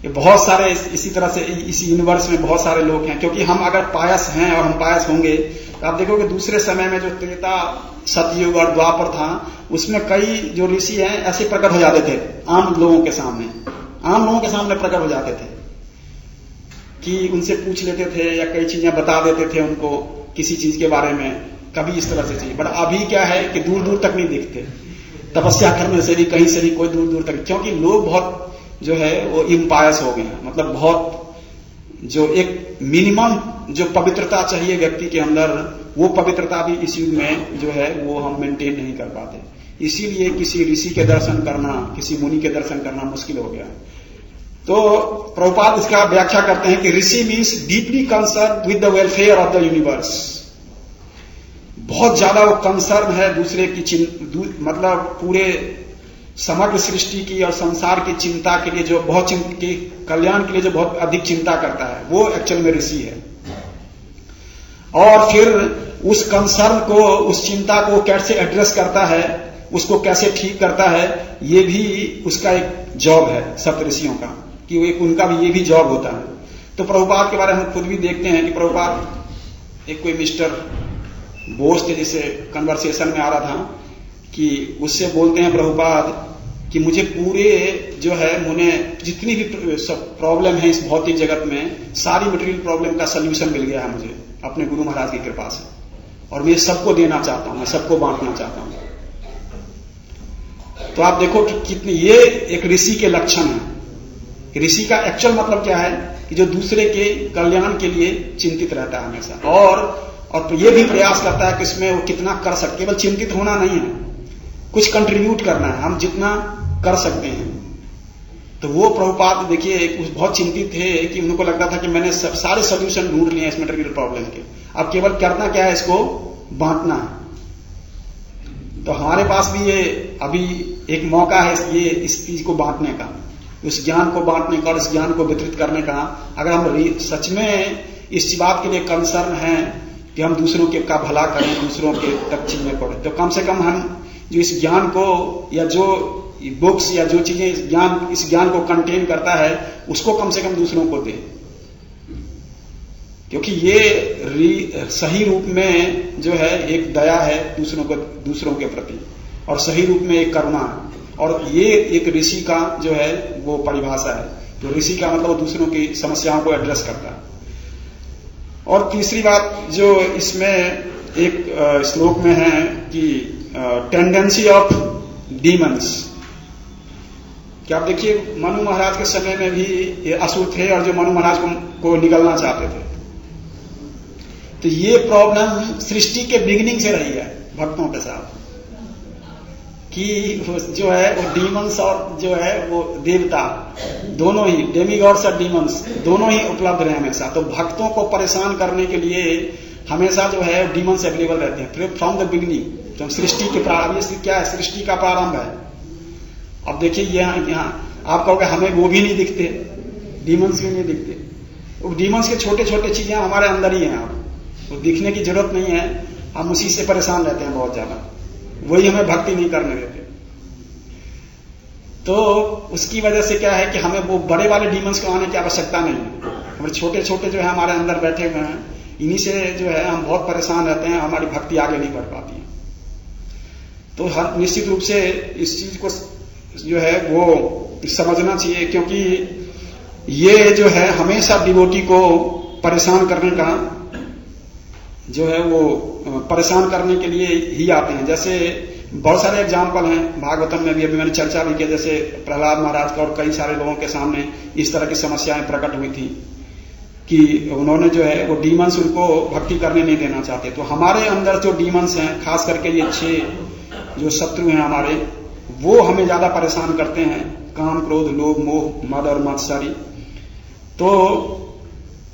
ये बहुत सारे इसी तरह से इस यूनिवर्स में बहुत सारे लोग हैं। क्योंकि हम अगर पायस हैं और हम पायस होंगे आप देखोगे दूसरे समय में जो त्रेता, सतयुग और द्वापर था, उसमें कई जो ऋषि हैं ऐसे प्रकट हो जाते थे आम लोगों के सामने प्रकट हो जाते थे कि उनसे पूछ लेते थे या कई चीजें बता देते थे उनको किसी चीज के बारे में, कभी इस तरह से चाहिए। बट अभी क्या है कि दूर दूर तक नहीं दिखते, तपस्या करने से भी कहीं से भी कोई दूर दूर तक, क्योंकि लोग बहुत जो है वो इम्पायस हो गए हैं। मतलब बहुत जो एक मिनिमम जो पवित्रता चाहिए व्यक्ति के अंदर, वो पवित्रता भी इस युग में जो है वो हम मेंटेन नहीं कर पाते। इसीलिए किसी ऋषि के दर्शन करना, किसी मुनि के दर्शन करना मुश्किल हो गया। तो प्रभुपाद इसका व्याख्या करते हैं कि rishi means deeply concern with the welfare of the universe. बहुत ज्यादा वो कंसर्न है दूसरे की मतलब पूरे समग्र सृष्टि की और संसार की चिंता के लिए, जो बहुत कल्याण के लिए जो बहुत अधिक चिंता करता है, वो एक्चुअल में ऋषि है। और फिर उस कंसर्न को, उस चिंता को कैसे एड्रेस करता है, उसको कैसे ठीक करता है, ये भी उसका एक जॉब है सप्त ऋषियों का, कि एक उनका भी ये भी जॉब होता है। तो प्रभुपाद के बारे में हम खुद भी देखते हैं कि प्रभुपाद एक कोई मिस्टर बोस थे, जिससे कन्वर्सेशन में आ रहा था कि उससे बोलते हैं प्रभुपाद कि मुझे पूरे जो है मुझे जितनी भी सब प्रॉब्लम है इस भौतिक जगत में, सारी मटेरियल प्रॉब्लम का सल्यूशन मिल गया है मुझे अपने गुरु महाराज की कृपा से, और मैं सबको देना चाहता हूं, मैं सबको बांटना चाहता हूं। तो आप देखो कि कितनी ये एक ऋषि के लक्षण है। ऋषि का एक्चुअल मतलब क्या है कि जो दूसरे के कल्याण के लिए चिंतित रहता है हमेशा, और ये भी प्रयास करता है कि इसमें वो कितना कर सकते। केवल चिंतित होना नहीं है, कुछ कंट्रीब्यूट करना है, हम जितना कर सकते हैं। तो वो प्रभुपाद देखिए बहुत चिंतित थे कि उनको लगता था कि मैंने सारे सोल्यूशन ढूंढ लिए इस मटेरियल प्रॉब्लम के, अब केवल करना क्या है, इसको बांटना है। तो हमारे पास भी ये अभी एक मौका है ये इस चीज को बांटने का, उस ज्ञान को बांटने का और इस ज्ञान को वितरित करने का। अगर हम सच में इस बात के लिए कंसर्न हैं कि हम दूसरों के का भला करें, दूसरों के तक चीजें पढ़े, तो कम से कम हम जो इस ज्ञान को, या जो बुक्स या जो चीजें इस ज्ञान को कंटेन करता है, उसको कम से कम दूसरों को दें, क्योंकि ये सही रूप में जो है एक दया है दूसरों के प्रति, और सही रूप में एक करुणा है। और ये एक ऋषि का जो है वो परिभाषा है। तो ऋषि का मतलब दूसरों की समस्याओं को एड्रेस करता है। और तीसरी बात जो इसमें एक श्लोक में है कि टेंडेंसी ऑफ डीमंस, कि आप देखिए मनु महाराज के समय में भी ये असुर थे और जो मनु महाराज को निगलना चाहते थे। तो ये प्रॉब्लम सृष्टि के बिगिनिंग से रही है भक्तों के साथ, कि जो है वो डीमंस और जो है वो देवता दोनों ही, डेमीगॉड्स और डीमंस दोनों ही उपलब्ध रहे हमेशा। तो भक्तों को परेशान करने के लिए हमेशा जो है डीमंस अवेलेबल रहते हैं फ्रॉम द बिगिनिंग। तो सृष्टि के प्रारंभ, ये क्या है, सृष्टि का प्रारंभ है। अब देखिए यहाँ आप कहोगे हमें वो भी नहीं दिखते, डीमंस भी नहीं दिखते। वो डीमंस के छोटे छोटे चीजें हमारे अंदर ही हैं, वो दिखने की जरूरत नहीं है, हम उसी से परेशान रहते हैं बहुत ज्यादा, वही हमें भक्ति नहीं करने देते। तो उसकी वजह से क्या है कि हमें वो बड़े वाले डीमंस को आने की आवश्यकता नहीं है। हमारे छोटे छोटे जो है हमारे अंदर बैठे हुए हैं, इन्हीं से जो है हम बहुत परेशान रहते हैं, हमारी भक्ति आगे नहीं बढ़ पाती है। तो हर निश्चित रूप से इस चीज को जो है वो समझना चाहिए, क्योंकि ये जो है हमेशा डिवोटी को परेशान करने का जो है वो परेशान करने के लिए ही आते हैं। जैसे बहुत सारे एग्जाम्पल हैं भागवतम में भी, अभी मैंने चर्चा भी की, जैसे प्रहलाद महाराज का और कई सारे लोगों के सामने इस तरह की समस्याएं प्रकट हुई थी कि उन्होंने जो है वो डीमंस उनको भक्ति करने नहीं देना चाहते। तो हमारे अंदर जो डीमंस हैं, खास करके ये 6 जो शत्रु हैं हमारे, वो हमें ज्यादा परेशान करते हैं, काम, क्रोध, लोभ, मोह, मद और मत्सरी। तो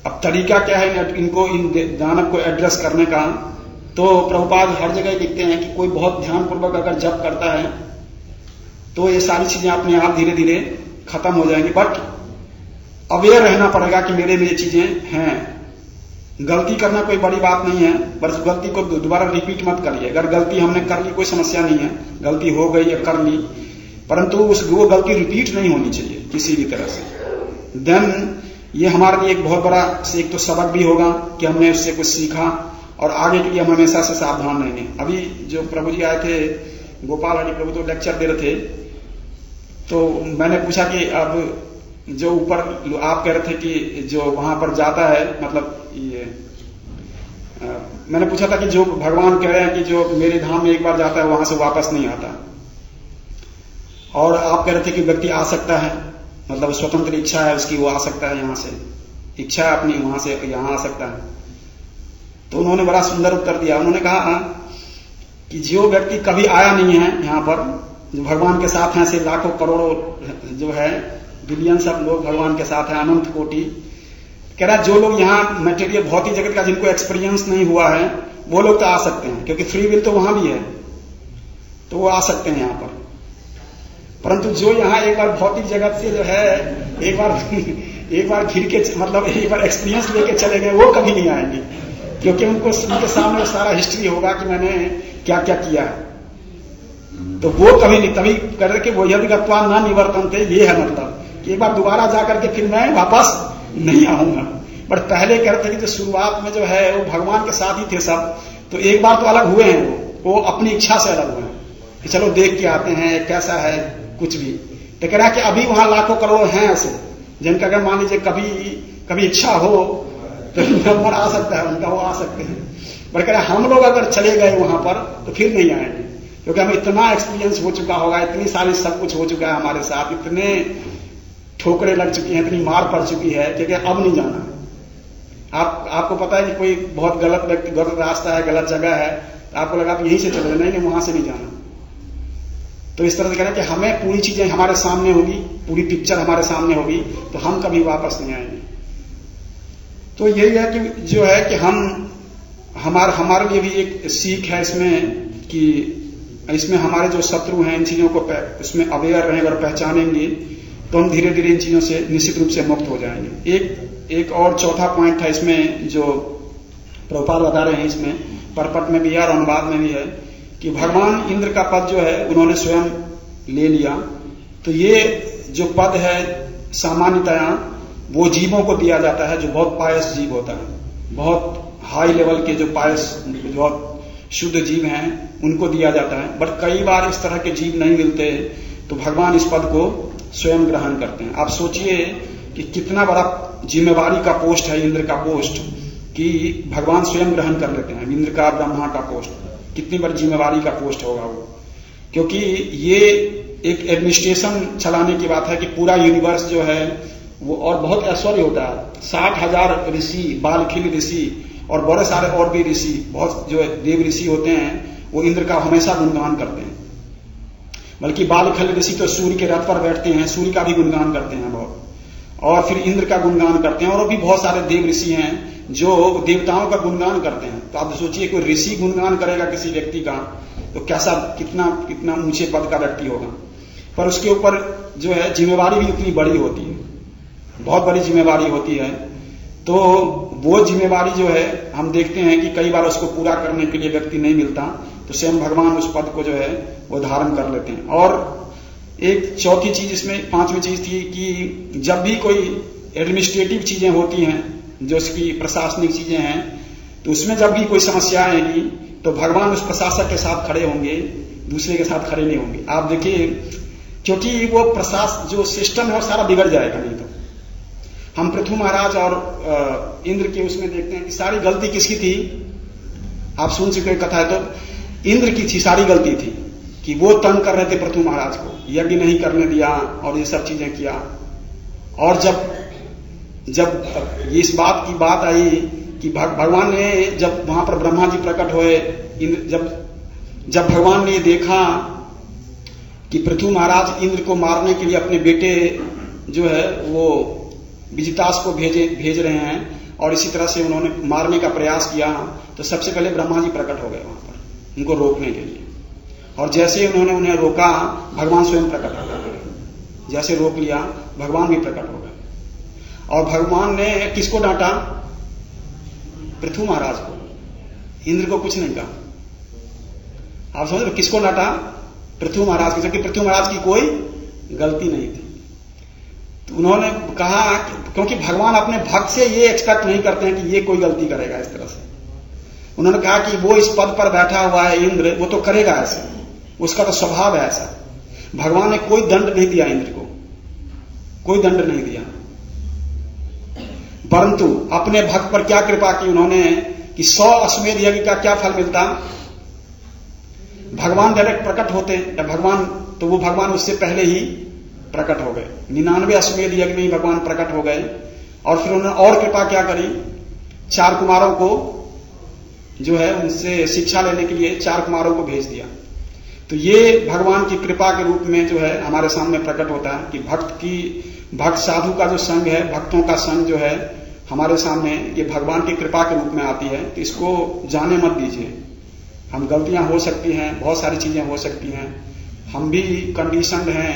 अब तरीका क्या है इनको, इन दानव को एड्रेस करने का? तो प्रभुपाद हर जगह लिखते हैं कि कोई बहुत ध्यानपूर्वक अगर जप करता है तो ये सारी चीजें अपने आप धीरे धीरे खत्म हो जाएंगी। बट अवेयर रहना पड़ेगा कि मेरे में ये चीजें हैं। गलती करना कोई बड़ी बात नहीं है, बस गलती को दोबारा रिपीट मत करिए। अगर गलती हमने कर ली कोई समस्या नहीं है, गलती हो गई या कर ली, परंतु वो गलती रिपीट नहीं होनी चाहिए किसी भी तरह से। देन ये हमारे लिए एक बहुत बड़ा एक तो सबक भी होगा कि हमने उससे कुछ सीखा, और आगे के लिए हम हमेशा से सावधान रहेंगे। अभी जो प्रभु जी आए थे, गोपाल हरि प्रभु, तो लेक्चर दे रहे थे, तो मैंने पूछा कि अब जो ऊपर आप कह रहे थे कि जो वहां पर जाता है, मतलब ये मैंने पूछा था कि जो भगवान कह रहे हैं कि जो मेरे धाम में एक बार जाता है वहां से वापस नहीं आता, और आप कह रहे थे कि व्यक्ति आ सकता है, मतलब स्वतंत्र इच्छा है उसकी, वो आ सकता है, यहां से इच्छा है अपनी, वहां से यहां आ सकता है। तो उन्होंने बड़ा सुंदर उत्तर दिया। उन्होंने कहा कि जो व्यक्ति कभी आया नहीं है यहां पर, जो भगवान के साथ हैं, ऐसे लाखों करोड़ों जो है बिलियन सब लोग भगवान के साथ हैं, अनंत कोटि, कह रहा जो लोग यहाँ मटेरियल भौतिक जगत का जिनको एक्सपीरियंस नहीं हुआ है वो लोग तो आ सकते हैं, क्योंकि फ्री विल तो वहां भी है, तो वो आ सकते हैं यहाँ पर। परंतु जो यहाँ एक बार भौतिक जगत से जो है एक बार घिर के, मतलब एक बार एक्सपीरियंस लेके चले गए, वो कभी नहीं आएंगे, क्योंकि उनको उनके सामने सारा हिस्ट्री होगा कि मैंने क्या क्या किया है, तो वो कभी नहीं, तभी कर रहे कि वो यदि गत्वा न निवर्तन थे, ये है मतलब कि एक बार दोबारा जाकर के फिर मैं वापस नहीं आऊंगा। बट पहले कहते थे कि जो शुरुआत में जो है वो भगवान के साथ ही थे सब, तो एक बार तो अलग हुए हैं, वो अपनी इच्छा से अलग हुए हैं कि चलो देख के आते हैं कैसा है कुछ भी। तो कह रहा कि अभी वहां लाखों करोड़ हैं ऐसे जिनका अगर मान लीजिए कभी इच्छा हो तो नंबर आ सकता है उनका, वो आ सकते हैं। बट कह रहा हम लोग अगर चले गए वहां पर तो फिर नहीं आएंगे, क्योंकि हमें इतना एक्सपीरियंस हो चुका होगा, इतनी सारी सब कुछ हो चुका है हमारे साथ, इतने ठोकरें लग चुकी हैं, इतनी मार पड़ चुकी है कि अब नहीं जाना। आपको पता है कि कोई बहुत गलत व्यक्ति, गलत रास्ता है, गलत जगह है, तो आपको लगा कि यहीं से चले, नहीं वहां से नहीं जाना। तो इस तरह से कह रहे हैं कि हमें पूरी चीजें हमारे सामने होगी, पूरी पिक्चर हमारे सामने होगी, तो हम कभी वापस नहीं आएंगे। तो यही है कि जो है कि हमारे लिए भी एक सीख है इसमें कि इसमें हमारे जो शत्रु हैं इन चीजों को इसमें अवेयर रहेंगे और पहचानेंगे, तो हम धीरे धीरे इन चीजों से निश्चित रूप से मुक्त हो जाएंगे। एक और चौथा पॉइंट था इसमें जो प्रभुपाद बता रहे हैं, इसमें परपट में भी है और अनुवाद में भी है, कि भगवान इंद्र का पद जो है उन्होंने स्वयं ले लिया। तो ये जो पद है सामान्यतया वो जीवों को दिया जाता है जो बहुत पायस जीव होता है, बहुत हाई लेवल के जो पायस, बहुत शुद्ध जीव हैं उनको दिया जाता है। बट कई बार इस तरह के जीव नहीं मिलते, तो भगवान इस पद को स्वयं ग्रहण करते हैं। आप सोचिए कि कितना बड़ा जिम्मेवारी का पोस्ट है इंद्र का पोस्ट, कि भगवान स्वयं ग्रहण कर लेते हैं इंद्र का, ब्रह्मा का पोस्ट, कितनी बड़ी जिम्मेवारी का पोस्ट होगा वो। क्योंकि ये एक एडमिनिस्ट्रेशन चलाने की बात है कि पूरा यूनिवर्स जो है वो, और बहुत ऐश्वर्य होता है, 60,000 ऋषि, बालखिल ऋषि और बड़े सारे और भी ऋषि, बहुत जो देव ऋषि होते हैं, वो इंद्र का हमेशा गुणगान करते हैं। बल्कि बालखल ऋषि तो सूर्य के रथ पर बैठते हैं, सूर्य का भी गुणगान करते हैं बहुत, और फिर इंद्र का गुणगान करते हैं, और भी बहुत सारे देव ऋषि हैं जो देवताओं का गुणगान करते हैं। तो आप सोचिए कोई ऋषि गुणगान करेगा किसी व्यक्ति का, तो कैसा कितना ऊंचे पद का व्यक्ति होगा। पर उसके ऊपर जो है जिम्मेवारी भी उतनी बड़ी होती है, बहुत बड़ी जिम्मेवारी होती है। तो वो जिम्मेवारी जो है हम देखते हैं कि कई बार उसको पूरा करने के लिए व्यक्ति नहीं मिलता, तो स्वयं भगवान उस पद को जो है वो धारण कर लेते हैं। और एक चौथी चीज इसमें, पांचवी चीज थी कि जब भी कोई एडमिनिस्ट्रेटिव चीजें होती हैं, जो उसकी प्रशासनिक चीजें हैं, तो उसमें जब भी कोई समस्या आएगी तो भगवान उस प्रशासक के साथ खड़े होंगे, दूसरे के साथ खड़े नहीं होंगे। आप देखिए, क्योंकि वो प्रशासन जो सिस्टम है वो सारा बिगड़ जाएगा नहीं तो। हम पृथु महाराज और इंद्र के उसमें देखते हैं कि सारी गलती किसकी थी, आप सुन चुके कथा है, तो इंद्र की थी सारी गलती थी कि वो तंग कर रहे थे पृथु महाराज को, यज्ञ नहीं करने दिया और ये सब चीजें किया। और जब इस बात की बात आई कि भगवान ने, जब वहां पर ब्रह्मा जी प्रकट हुए, जब भगवान ने देखा कि पृथु महाराज इंद्र को मारने के लिए अपने बेटे जो है वो विजितास को भेज रहे हैं और इसी तरह से उन्होंने मारने का प्रयास किया, तो सबसे पहले ब्रह्मा जी प्रकट हो गए वहां पर उनको रोकने के लिए। और जैसे ही उन्होंने उन्हें रोका, भगवान स्वयं प्रकट हो गए, जैसे रोक लिया भगवान भी प्रकट हो गए। और भगवान ने किसको डांटा, पृथु महाराज को, इंद्र को कुछ नहीं कहा। आप समझ रहे, किसको डांटा, पृथु महाराज को, जबकि पृथु महाराज की कोई गलती नहीं थी। तो उन्होंने कहा, क्योंकि भगवान अपने भक्त से ये एक्सपेक्ट नहीं करते हैं कि ये कोई गलती करेगा इस तरह से, उन्होंने कहा कि वो इस पद पर बैठा हुआ है इंद्र, वो तो करेगा ऐसे, उसका तो स्वभाव है ऐसा। भगवान ने कोई दंड नहीं दिया इंद्र को, कोई दंड नहीं दिया, परंतु अपने भक्त पर क्या कृपा की उन्होंने कि 100 अश्वमेध यज्ञ का क्या फल मिलता। भगवान डायरेक्ट प्रकट होते या भगवान, तो वो भगवान उससे पहले ही प्रकट हो गए। 99 अश्वमेध यज्ञ में ही भगवान प्रकट हो गए। और फिर उन्होंने और कृपा क्या करी, 4 कुमारों को जो है उनसे शिक्षा लेने के लिए 4 कुमारों को भेज दिया। तो ये भगवान की कृपा के रूप में जो है हमारे सामने प्रकट होता है कि भक्त साधु का जो संग है, भक्तों का संग जो है हमारे सामने, ये भगवान की कृपा के रूप में आती है। तो इसको जाने मत दीजिए। हम गलतियां हो सकती हैं, बहुत सारी चीजें हो सकती हैं, हम भी कंडीशनड हैं,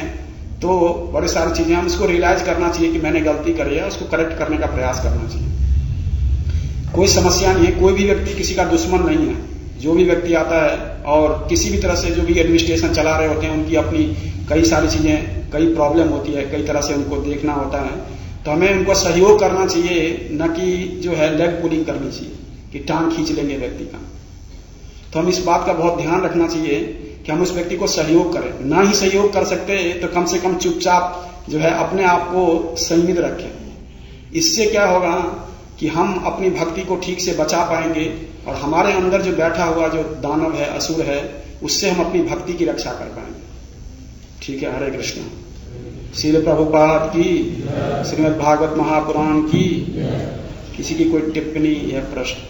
तो बड़ी सारी चीजें हम इसको रियलाइज करना चाहिए कि मैंने गलती करी है, उसको करेक्ट करने का प्रयास करना चाहिए। कोई समस्या नहीं है, कोई भी व्यक्ति किसी का दुश्मन नहीं है। जो भी व्यक्ति आता है और किसी भी तरह से जो भी एडमिनिस्ट्रेशन चला रहे होते हैं, उनकी अपनी कई सारी चीजें, कई प्रॉब्लम होती है, कई तरह से उनको देखना होता है। तो हमें उनको सहयोग करना चाहिए, न कि जो है लेग पुलिंग करनी चाहिए कि टांग खींच लेंगे व्यक्ति का। तो हम इस बात का बहुत ध्यान रखना चाहिए कि हम उस व्यक्ति को सहयोग करें। ना ही सहयोग कर सकते तो कम से कम चुपचाप जो है अपने आप को संयमित रखें। इससे क्या होगा कि हम अपनी भक्ति को ठीक से बचा पाएंगे और हमारे अंदर जो बैठा हुआ जो दानव है, असुर है, उससे हम अपनी भक्ति की रक्षा कर पाएंगे। ठीक है, हरे कृष्ण। श्रील प्रभुपाद की, श्रीमद् भागवत महापुराण की। किसी की कोई टिप्पणी या प्रश्न?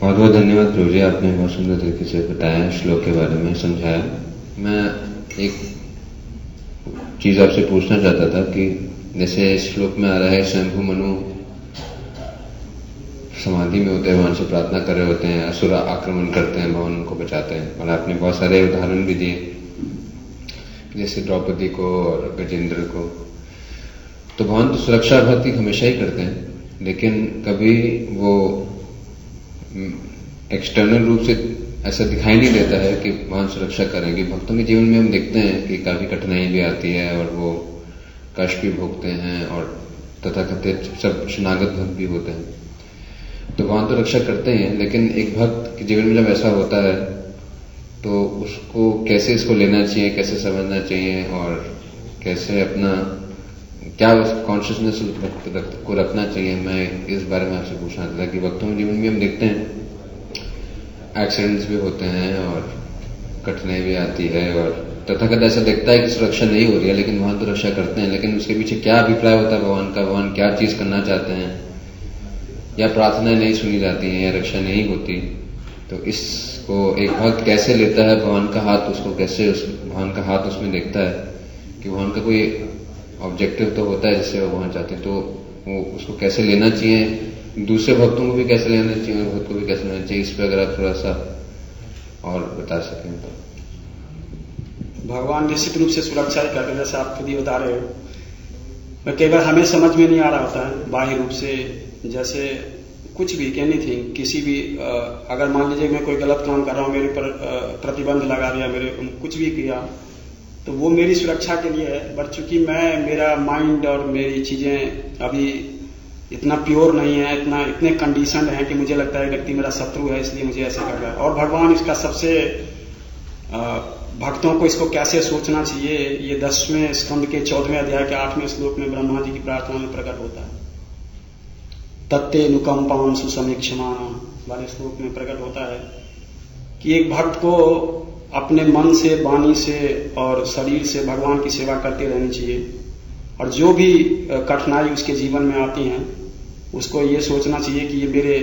बहुत बहुत धन्यवाद प्रभु जी, आपने बहुत सुंदर तरीके से बताया, श्लोक के बारे में समझाया। मैं एक चीज आपसे पूछना चाहता था कि जैसे श्लोक में आ रहा है शंभु मनु समाधि में होते हैं, भगवान से प्रार्थना कर रहे होते हैं, असुर आक्रमण करते हैं, भगवान उनको बचाते हैं। और आपने बहुत सारे उदाहरण भी दिए, जैसे द्रौपदी को और गजेंद्र को। तो भगवान तो सुरक्षा भक्ति हमेशा ही करते हैं, लेकिन कभी वो एक्सटर्नल रूप से ऐसा दिखाई नहीं देता है कि भगवान सुरक्षा करेंगे। भक्तों के जीवन में हम देखते हैं कि काफी कठिनाई भी आती है और वो कष्ट भी भोगते हैं और तथाकथित सब शरणागत भक्त भी होते हैं। तो भगवान तो रक्षा करते हैं, लेकिन एक भक्त के जीवन में जब ऐसा होता है तो उसको कैसे इसको लेना चाहिए, कैसे समझना चाहिए और कैसे अपना क्या उस कॉन्शियसनेस को रखना चाहिए। मैं इस बारे में आपसे पूछना चाहता था कि भक्तों के जीवन में हम देखते हैं एक्सीडेंट्स भी होते हैं और कठिनाई भी आती है और तथाकथित ऐसा दिखता है कि सुरक्षा नहीं हो रही है, लेकिन भगवान तो रक्षा करते हैं। लेकिन उसके पीछे क्या अभिप्राय होता है भगवान का, भगवान क्या चीज करना चाहते हैं, या प्रार्थनाएं नहीं सुनी जाती हैं या रक्षा नहीं होती। तो इसको एक भक्त कैसे लेता है भगवान का हाथ, उसको कैसे उस भगवान का हाथ उसमें देखता है कि भगवान का कोई ऑब्जेक्टिव तो होता है जिससे वो वहां चाहते हैं, तो वो उसको कैसे लेना चाहिए, दूसरे भक्तों को भी कैसे लेना चाहिए और भक्त को भी कैसे लेना चाहिए, इस पर अगर आप थोड़ा सा और बता सकें तो। भगवान निश्चित रूप से सुरक्षा ही करते, जैसे आप खुद ही बता रहे हो। कई बार हमें समझ में नहीं आ रहा होता है बाह्य रूप से, जैसे कुछ भी एनीथिंग, किसी भी अगर मान लीजिए मैं कोई गलत काम कर रहा हूं, मेरे पर प्रतिबंध लगा दिया, मेरे कुछ भी किया, तो वो मेरी सुरक्षा के लिए है। बट चूंकि मेरा माइंड और मेरी चीजें अभी इतना प्योर नहीं है, इतने कंडीशन है कि मुझे लगता है व्यक्ति मेरा शत्रु है, इसलिए मुझे ऐसे कर रहा है। और भगवान इसका सबसे भक्तों को इसको कैसे सोचना चाहिए, ये 10वें स्कंद के 14वें अध्याय के 8वें श्लोक में ब्रह्मा जी की प्रार्थना में प्रकट होता है। तत्ते नुकंपाम सुसमीक्षमाना वाले श्लोक में प्रकट होता है कि एक भक्त को अपने मन से, वाणी से और शरीर से भगवान की सेवा करते रहनी चाहिए। और जो भी कठिनाई उसके जीवन में आती हैं, उसको ये सोचना चाहिए कि ये मेरे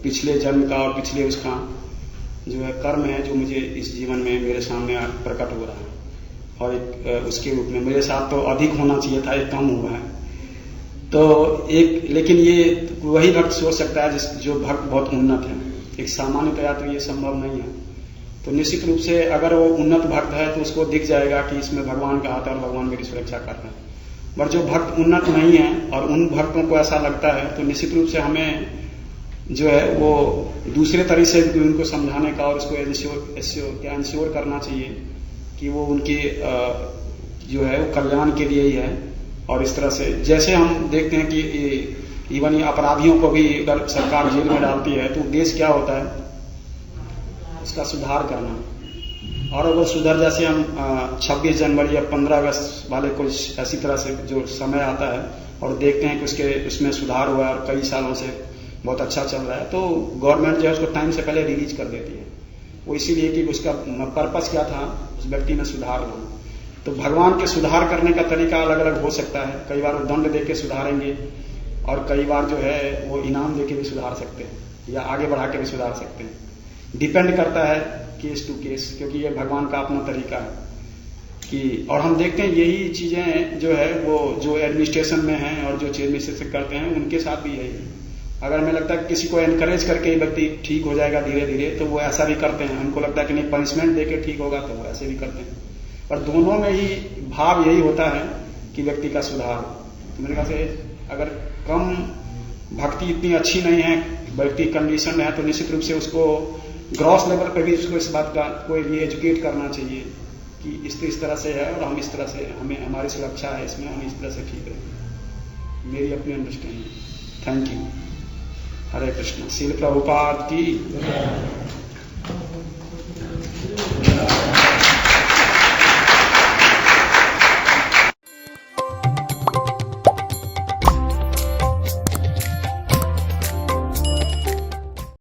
पिछले जन्म का और पिछले उसका जो है कर्म है, जो मुझे इस जीवन में मेरे सामने प्रकट हो रहा है। और एक उसके रूप में मेरे साथ तो अधिक होना चाहिए था, एक कम हुआ है। तो लेकिन ये वही भक्त सोच सकता है जो भक्त बहुत उन्नत है। एक सामान्यतया तो ये संभव नहीं है। तो निश्चित रूप से अगर वो उन्नत भक्त है तो उसको दिख जाएगा कि इसमें भगवान का हाथ है और भगवान मेरी सुरक्षा कर रहे हैं। पर जो भक्त उन्नत नहीं है और उन भक्तों को ऐसा लगता है, तो निश्चित रूप से हमें जो है वो दूसरे तरीके से उनको समझाने का और उसको इंश्योर करना चाहिए कि वो उनकी जो है वो कल्याण के लिए ही है। और इस तरह से जैसे हम देखते हैं कि इवन अपराधियों को भी अगर सरकार जेल में डालती है तो उद्देश्य क्या होता है, उसका सुधार करना। और अगर सुधर, जैसे हम 26 जनवरी या 15 अगस्त वाले कुछ ऐसी तरह से जो समय आता है और देखते हैं कि उसमें सुधार हुआ और कई सालों से बहुत अच्छा चल रहा है, तो गवर्नमेंट जो है उसको टाइम से पहले रिलीज कर देती है। वो इसीलिए कि उसका पर्पस क्या था, उस व्यक्ति में सुधार लाना। तो भगवान के सुधार करने का तरीका अलग अलग हो सकता है। कई बार वो दंड देके सुधारेंगे और कई बार जो है वो इनाम देके भी सुधार सकते हैं या आगे बढ़ा के भी सुधार सकते हैं। डिपेंड करता है केस टू केस, क्योंकि ये भगवान का अपना तरीका है कि। और हम देखते हैं यही चीजें जो है वो जो एडमिनिस्ट्रेशन में हैं और जो चीफ मिनिस्टर करते हैं उनके साथ भी यही। अगर हमें लगता है कि किसी को एनकरेज करके व्यक्ति ठीक हो जाएगा धीरे धीरे, तो वो ऐसा भी करते हैं। उनको लगता है कि नहीं पनिशमेंट देके ठीक होगा, तो वो ऐसे भी करते हैं। पर दोनों में ही भाव यही होता है कि व्यक्ति का सुधार। तो मेरे ख्याल से अगर कम भक्ति इतनी अच्छी नहीं है, व्यक्ति कंडीशन है, तो निश्चित रूप से उसको ग्रॉस लेवल पर भी उसको इस बात का कोई भी एजुकेट करना चाहिए कि इस तरह से है और हम इस तरह से, हमें हमारी सुरक्षा है इसमें, हम इस तरह से ठीक रहेंगे। मेरी अपनी understanding. Thank you. Hare Krishna. Srila Prabhupada की।